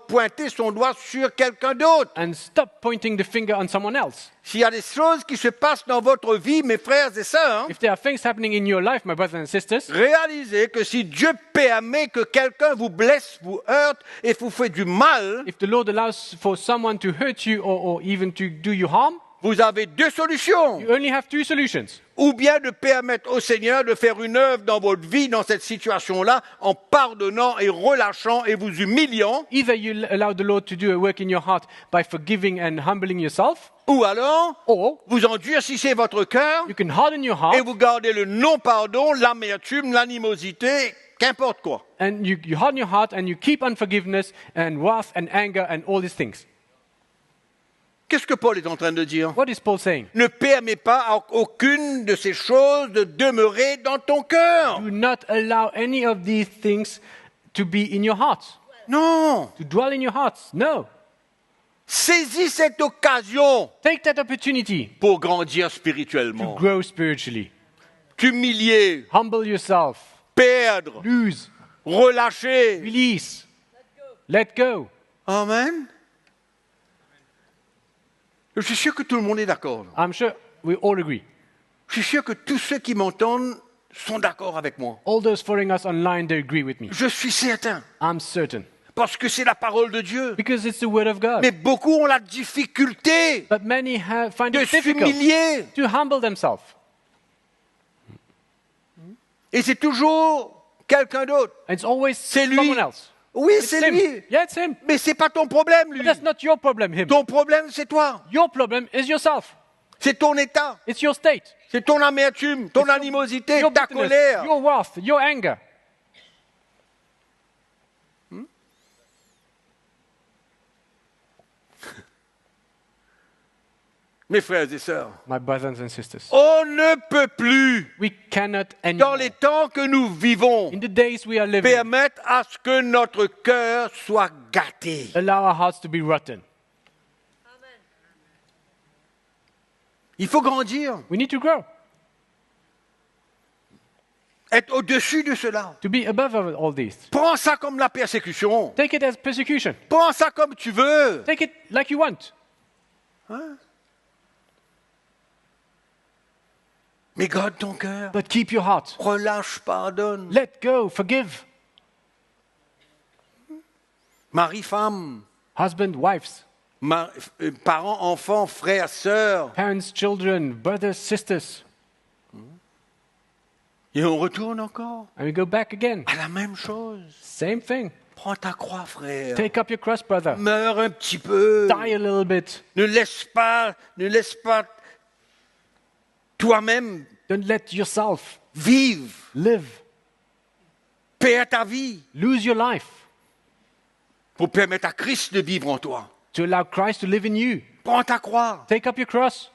pointer son doigt sur quelqu'un d'autre. And stop pointing the finger on someone else. S'il y a des choses qui se passent dans votre vie, mes frères et sœurs, If there are things happening in your life, my brothers and sisters, réalisez que si Dieu permet que quelqu'un vous blesse, vous heurte et vous fait du mal, if the Lord allows for someone to hurt you or even to do you harm, vous avez deux solutions. you only have two solutions. Ou bien de permettre au Seigneur de faire une œuvre dans votre vie, dans cette situation-là, en pardonnant et relâchant et vous humiliant, Either you allow the Lord to do a work in your heart by forgiving and humbling yourself, ou alors or vous endurcissez votre cœur you can harden your et heart vous gardez le non-pardon, l'amertume, l'animosité, qu'importe quoi. and you harden your heart and you keep unforgiveness and wrath and anger and all these things. Qu'est-ce que Paul est en train de dire? What is Paul saying? Ne permets pas à aucune de ces choses de demeurer dans ton cœur. Do not allow any of these things to be in your heart, Non. to dwell in your hearts. No. Saisis cette occasion Take that opportunity pour grandir to spirituellement. grow spiritually. T'humilier, Humble yourself, perdre, lose, relâcher. release, let go. Amen. Je suis sûr que tout le monde est d'accord. I'm sure we all agree. Je suis sûr que tous ceux qui m'entendent sont d'accord avec moi. All those following us online, they agree with me. Je suis certain. I'm certain. Parce que c'est la parole de Dieu. Because it's the word of God. Mais beaucoup ont la difficulté But many find de it difficult s'humilier. to humble themselves. Et c'est toujours quelqu'un d'autre. It's always C'est lui. someone else. Oui, It's c'est him. lui. Yeah, it's him. Mais c'est pas ton problème, lui. But that's not your problem, him. Ton problème, c'est toi. Your problem is yourself. C'est ton état. It's your state. C'est ton amertume, ton animosité, Your ta bitterness, colère. your wrath, your anger. Mes frères et sœurs, my brothers and sisters. on ne peut plus, We cannot dans anymore, les temps que nous vivons, in the days we are living, permettre à ce que notre cœur soit gâté. allow our hearts to be rotten. Il faut grandir, We need to grow, être au-dessus de cela. to be above all these. Prends ça comme la persécution. Take it as persecution. Prends ça comme tu veux. Take it like you want. Mais garde ton cœur. But keep your heart. Relâche, pardonne. Let go. Forgive. Mari, femme, Husband, wives, parents, enfants, frères, sœurs. parents, children, brothers, sisters. Et on retourne encore And we go back again. à la même chose. Same thing. Prends ta croix, frère. Take up your cross, brother. Meurs un petit peu. Die a little bit. Ne laisse pas toi-même Don't let yourself vivre. live. Perds ta vie Lose your life pour permettre à Christ de vivre en toi. to allow Christ to live in you. Prends ta croix. Take up your cross.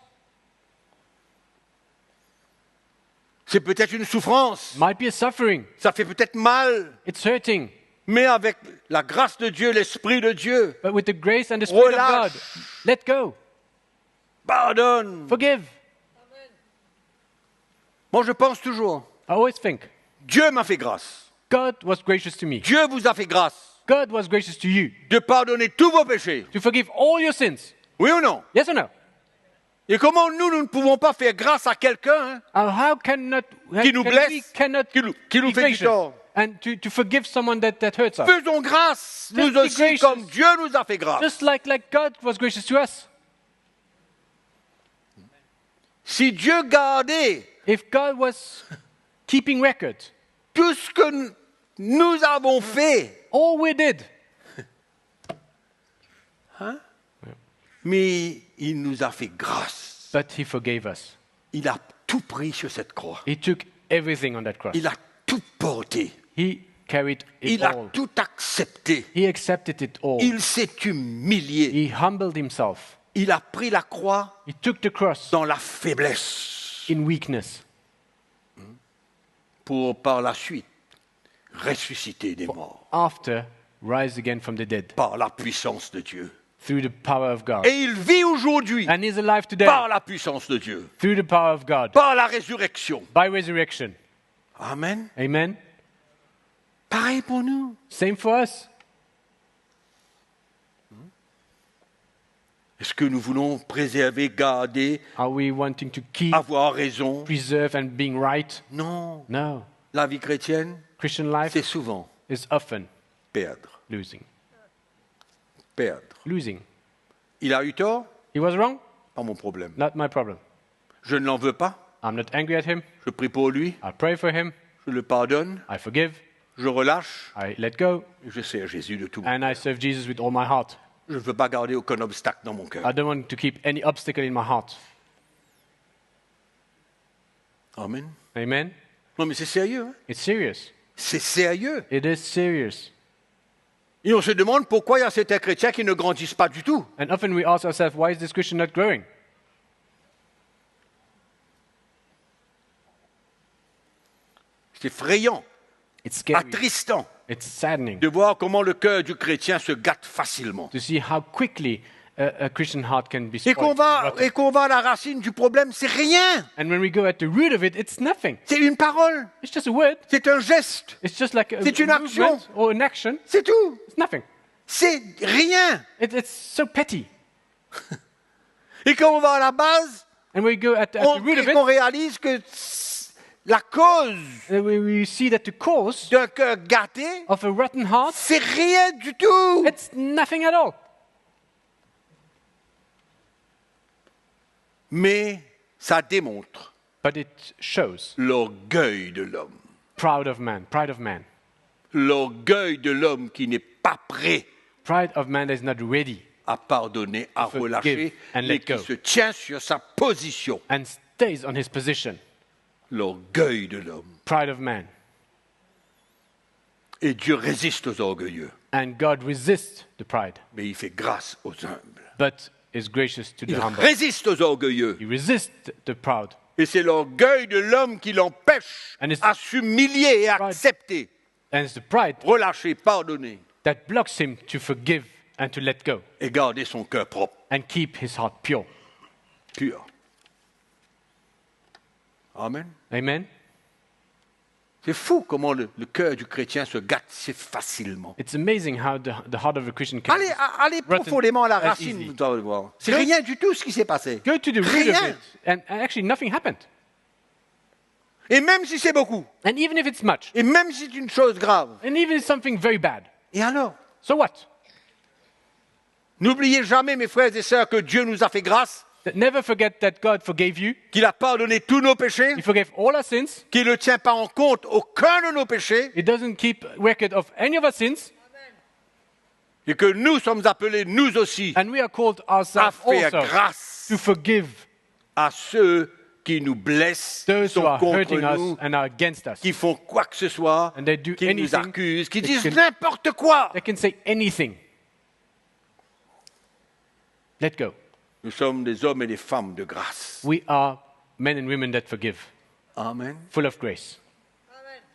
C'est peut-être une souffrance. Might be a suffering. Ça fait peut-être mal. It's hurting. Mais avec la grâce de Dieu, l'Esprit de Dieu, But with the grace and the Spirit of God, relâche, let go. pardonne. Forgive. Moi, je pense toujours, I always think, Dieu m'a fait grâce. God was gracious to me. Dieu vous a fait grâce God was gracious to you. de pardonner tous vos péchés. To forgive all your sins. Oui ou non? Yes or no? Et comment nous ne pouvons pas faire grâce à quelqu'un How cannot, Qui nous can blesse, we cannot qui nous be fait du gracious tort? and to forgive someone that hurts us? Faisons grâce, Just nous be aussi, gracious. comme Dieu nous a fait grâce. Just like God was gracious to us. Si Dieu gardait If God was keeping record, tout ce que nous avons fait, all we did, mais il nous a fait grâce. but He forgave us. Il a tout pris sur cette croix. He took everything on that cross. Il a tout porté. He carried it Il a all. tout accepté. He accepted it all. Il s'est humilié. He humbled Himself. Il a pris la croix He took the cross dans la faiblesse in weakness pour par la suite ressusciter des morts after rise again from the dead par la puissance de Dieu. through the power of God. Et il vit aujourd'hui And He's alive today par la puissance de Dieu, through the power of God par la résurrection. by resurrection. Amen. Amen. Pareil pour nous. Same for us. Est-ce que nous voulons préserver, garder, Are we wanting to keep, avoir raison? preserve, and being right? Non. No. La vie chrétienne, Christian life c'est souvent is often perdre. losing. Perdre. Losing. Il a eu tort? He was wrong? Pas mon problème. Not my problem. Je ne l'en veux pas. I'm not angry at him. Je prie pour lui. I pray for him. Je le pardonne. I forgive. Je relâche. I let go. Et je sers Jésus de tout mon And I serve Jesus with all my heart. Je ne veux pas garder aucun obstacle dans mon cœur. I don't want to keep any obstacle in my heart. Amen. Amen? Non, mais c'est sérieux. Hein? It's serious. C'est sérieux. It is serious. Et on se demande pourquoi il y a certains chrétiens qui ne grandissent pas du tout. And often we ask ourselves, why is this Christian not growing? C'est effrayant, It's scary. attristant It's saddening de voir comment le cœur du chrétien se gâte facilement. to see how quickly a Christian heart can be Et qu'on spoiled. va, rotten. et qu'on va à la racine du problème, c'est rien. And when we go at the root of it, it's nothing. C'est une parole, It's just a word. c'est un geste, It's just like a C'est une action. movement or an action. c'est tout. It's nothing. C'est rien. It's so petty. Et quand on va à la base, And we go at the root of et qu'on it, réalise que la cause and we see that the cause d'un cœur gâté, of a rotten heart, c'est rien du tout. it's nothing at all. Mais ça démontre But it shows l'orgueil de l'homme. pride of man, L'orgueil de l'homme qui n'est pas prêt pride of man that is not ready à pardonner, à forgive relâcher, and mais let qui go. se tient sur sa position. and stays on his position. L'orgueil de l'homme. Pride of man. Et Dieu résiste aux orgueilleux, And God resists the pride, mais il fait grâce aux humbles. but is gracious to the Il humble. résiste aux orgueilleux. He resists the proud. Et c'est l'orgueil de l'homme qui l'empêche And it's- à s'humilier et à Pride. accepter, And it's the pride relâcher, pardonner that blocks him to forgive and to let go et garder son cœur propre, and keep his heart pure. pur. Amen. Amen? C'est fou comment le cœur du chrétien se gâte si facilement. It's amazing how the heart of a Christian can Allez rotten profondément à la as racine, easy. vous allez voir. C'est Go- rien du tout ce qui s'est passé. go to the root of Rien. it. And actually, nothing happened. Et même si c'est beaucoup, And even if it's much, et même si c'est une chose grave, and even if it's something very bad, et alors? so what? N'oubliez jamais, mes frères et sœurs, que Dieu nous a fait grâce, Never forget that God forgave you. qu'il a pardonné tous nos péchés, He forgave all our sins. qu'il ne tient pas en compte aucun de nos péchés, He doesn't keep record of any of our sins. et que nous sommes appelés, nous aussi, And we are called à ourselves faire also grâce to forgive à ceux qui nous blessent, qui those who sont are contre hurting nous, us and are against us. qui font quoi que ce soit, And they do qui nous anything accusent, qui that disent can- n'importe quoi. They can say anything. Let go. Nous sommes des hommes et des femmes de grâce. We are men and women that forgive, Amen. full of grace.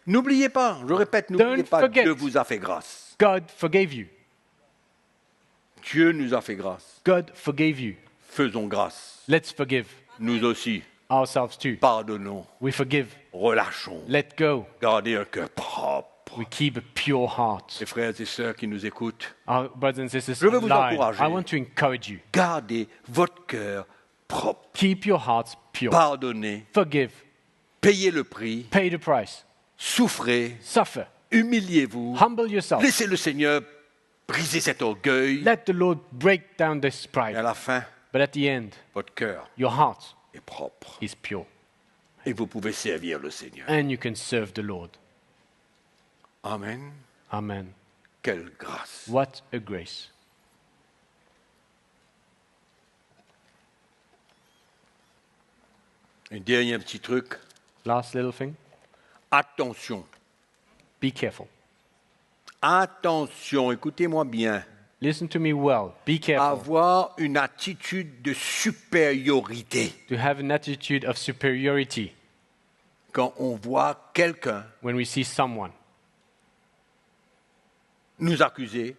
N'oubliez pas, je répète, n'oubliez Don't pas, forget. Dieu vous a fait grâce. God forgave you. Dieu nous a fait grâce. God forgave you. Faisons grâce. Let's forgive Nous aussi, ourselves too. pardonnons, We forgive. relâchons, Let go. gardez un cœur propre. We keep a pure heart. Les frères et sœurs qui nous écoutent, Our brothers and sisters Je veux vous online, encourager. I want to encourage you. gardez votre cœur propre. Keep your hearts pure. Pardonnez, Forgive. payez le prix, Pay the price. souffrez, Suffer. humiliez-vous, Humble yourself. laissez le Seigneur briser cet orgueil, Let the Lord break down this et à pride. la fin, But at the end, votre cœur your heart est propre. is pure. Et vous pouvez servir le Seigneur. And you can serve the Lord. Amen. Amen. Quelle grâce. What a grace. Un dernier petit truc. Last little thing. Attention. Be careful. Attention, écoutez-moi bien. Listen to me well. Be careful. Avoir une attitude de supériorité To have an attitude of superiority quand on voit quelqu'un when we see someone nous accuser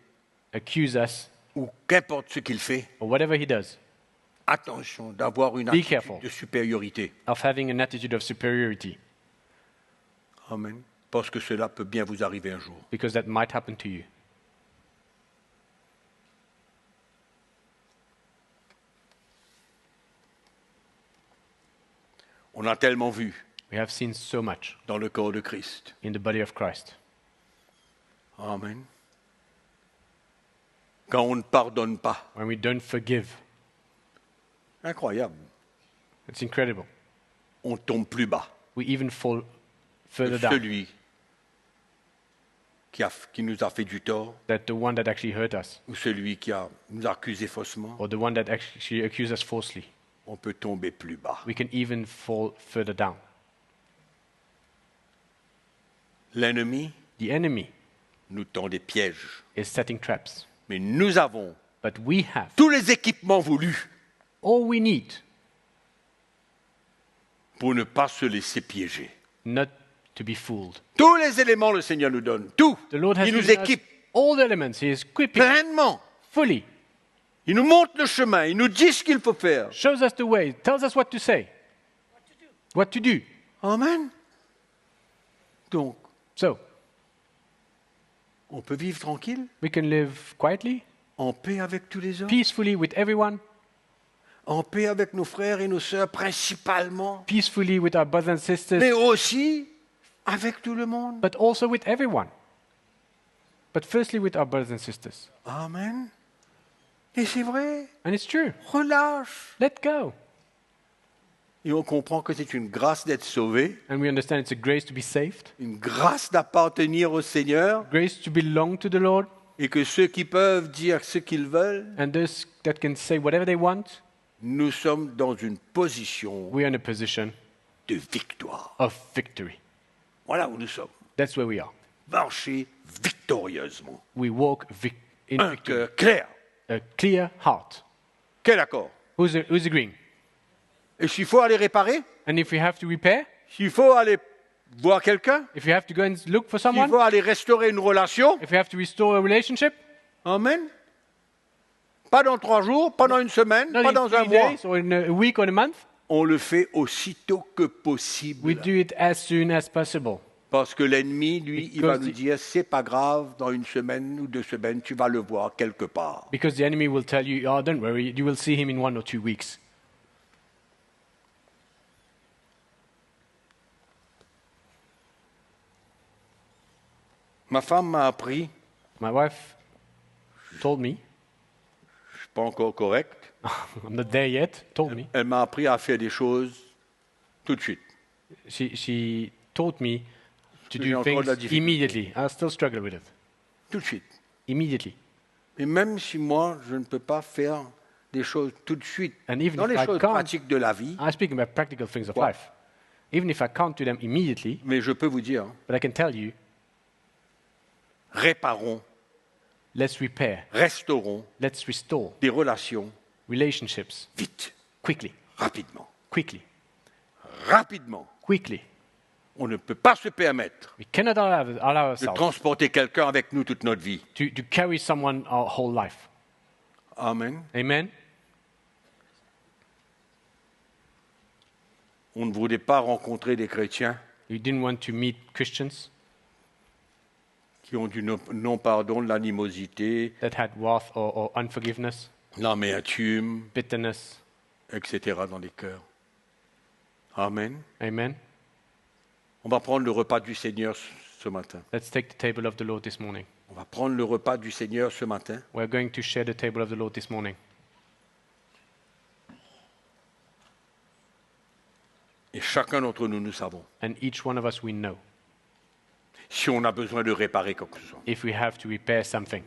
accuse us ou qu'importe ce qu'il fait. or whatever he does, Attention d'avoir une Be attitude careful. de supériorité. of having an attitude of superiority, Amen. Parce que cela peut bien vous arriver un jour. because that might happen to you. On a tellement vu We have seen so much dans le corps de Christ. in the body of Christ. Amen. Quand on ne pardonne pas. When we don't forgive, Incroyable. it's incredible. On tombe plus bas We even fall que further down celui qui nous a fait du tort than the one that actually hurt us ou celui qui nous a accusé faussement. or the one that actually accused us falsely. On peut tomber plus bas. We can even fall further down. L'ennemi The enemy nous tend des pièges. is setting traps, Mais nous avons but we have tous les équipements voulus all we need pour ne pas se laisser piéger. not to be fooled. Tous les éléments, le Seigneur nous donne. Tout. The Lord has Il nous given us équipe all the elements. He is equipping pleinement. fully, Il nous montre le chemin. Il nous dit ce qu'il faut faire. shows us the way, tells us what to say, what to do. Amen. Donc, So on peut vivre tranquille, we can live quietly, en paix avec tous les hommes, peacefully with everyone, en paix avec nos frères et nos sœurs principalement, peacefully with our brothers and sisters, mais aussi avec tout le monde. but also with everyone. But firstly with our brothers and sisters. Amen. Et c'est vrai, And it's true. relâche. Let go. Et on comprend que c'est une grâce d'être sauvé, And we understand it's a grace to be saved, une grâce d'appartenir au Seigneur, grace to belong to the Lord, et que ceux qui peuvent dire ce qu'ils veulent, and those that can say whatever they want, nous sommes dans une position we are in a position de victoire. of victory. Voilà où nous sommes. That's where we are. Marcher victorieusement. We walk in Un victory. cœur clair, A clear heart, Qui est d'accord? Who's agreeing? Et s'il faut aller réparer, And if we have to repair, s'il faut aller voir quelqu'un, if we have to go and look for s'il someone, faut aller restaurer une relation, if we have to restore a relationship, amen. Pas dans 3 jours, pas dans une semaine, not pas in dans un 3 mois. days or in a week or a month, On le fait aussitôt que we possible. do it as soon as possible. Parce que l'ennemi, lui, il va Because nous dire, c'est pas grave, dans 1 semaine ou 2 semaines, tu vas le voir quelque part. Because the enemy will tell you, oh, don't worry, you will see him in 1 or 2 weeks. Ma femme m'a appris, My wife told me, je suis pas encore correct, I'm not there yet, told me, elle m'a appris à faire des choses tout de suite. she taught me to J'ai do encore de la things difficulté. immediately. I still struggle with it. Tout de suite. Immediately. Et même si moi, je ne peux pas faire des choses tout de suite, And even dans if les I choses can't- pratiques de la vie, I'm speaking about practical things of Ouais. life. Even if I can't do them immediately, mais je peux vous dire, but I can tell you, réparons, let's repair, restaurons let's restore des relations relationships vite, quickly, rapidement. quickly, Rapidement. quickly. On ne peut pas se permettre We cannot allow de ourselves transporter quelqu'un avec nous toute notre vie. to carry someone our whole life. Amen. Amen? On ne voulait pas rencontrer des chrétiens You didn't want to meet Christians qui ont du non-pardon, de l'animosité, that had wrath or unforgiveness, l'amertume, bitterness. etc. dans les cœurs. Amen. Amen? On va prendre le repas du Seigneur ce matin. Let's take the table of the Lord this morning. On va prendre le repas du Seigneur ce matin. We're going to share the table of the Lord this morning. Et chacun d'entre nous, nous savons. And each one of us, we know Si on a besoin de réparer quelque chose, if we have to repair something,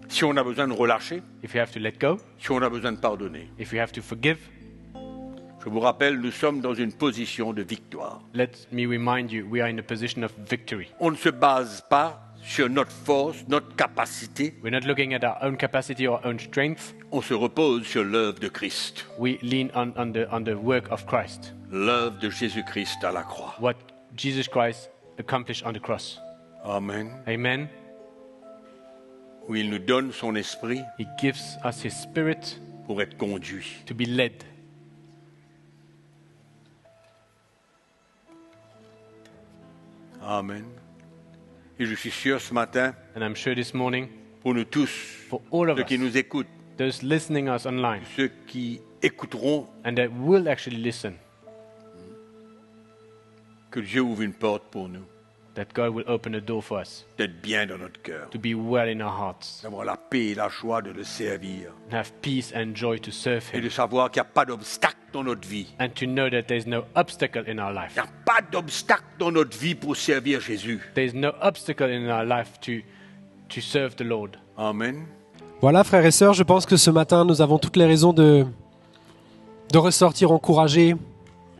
si on a besoin de relâcher, if we have to let go, si on a besoin de pardonner. if we have to forgive. Je vous rappelle, nous sommes dans une position de victoire. Let me remind you, we are in a position of victory. On ne se base pas sur notre force, notre capacité. We're not looking at our own capacity or our own strength. On se repose sur l'œuvre de Christ, We lean on the work of Christ, l'œuvre de Jésus-Christ à la croix. what Jesus Christ accomplished on the cross. Amen. Amen. Où il nous donne son esprit He gives us His Spirit pour être conduits. to be led. Amen. Et je suis sûr ce matin, And I'm sure this morning, pour nous tous, for all of ceux qui us, nous écoutent, those listening us online ceux qui écouteront, and that will actually listen, que Dieu ouvre une porte pour nous, that God will open a door for us d'être bien dans notre cœur, to be well in our hearts d'avoir la paix et la joie de le servir, and have peace and joy to serve et Him, de savoir qu'il n'y a pas d'obstacle dans notre vie. and to know that there's no obstacle in our life. Il n'y a pas d'obstacle dans notre vie pour servir Jésus. There's no obstacle in our life to serve the Lord. Amen. Voilà, frères et sœurs, je pense que ce matin, nous avons toutes les raisons de ressortir encouragés.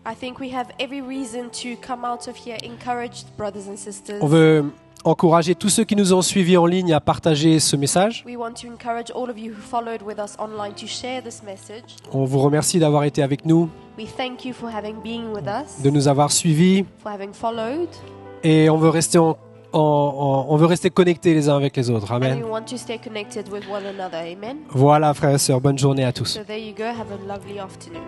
I think we have every reason to come out of here encouraged, brothers and sisters. On veut encourager tous ceux qui nous ont suivis en ligne à partager ce message. We want to encourage all of you who followed with us online to share this message. On vous remercie d'avoir été avec nous, We thank you for having been with us, de nous avoir suivis, for having followed, et on veut rester on veut rester connectés les uns avec les autres. and we Amen. want to stay connected with one another. Amen. Voilà, frères et sœurs, bonne journée à tous. So there you go. Have a lovely afternoon.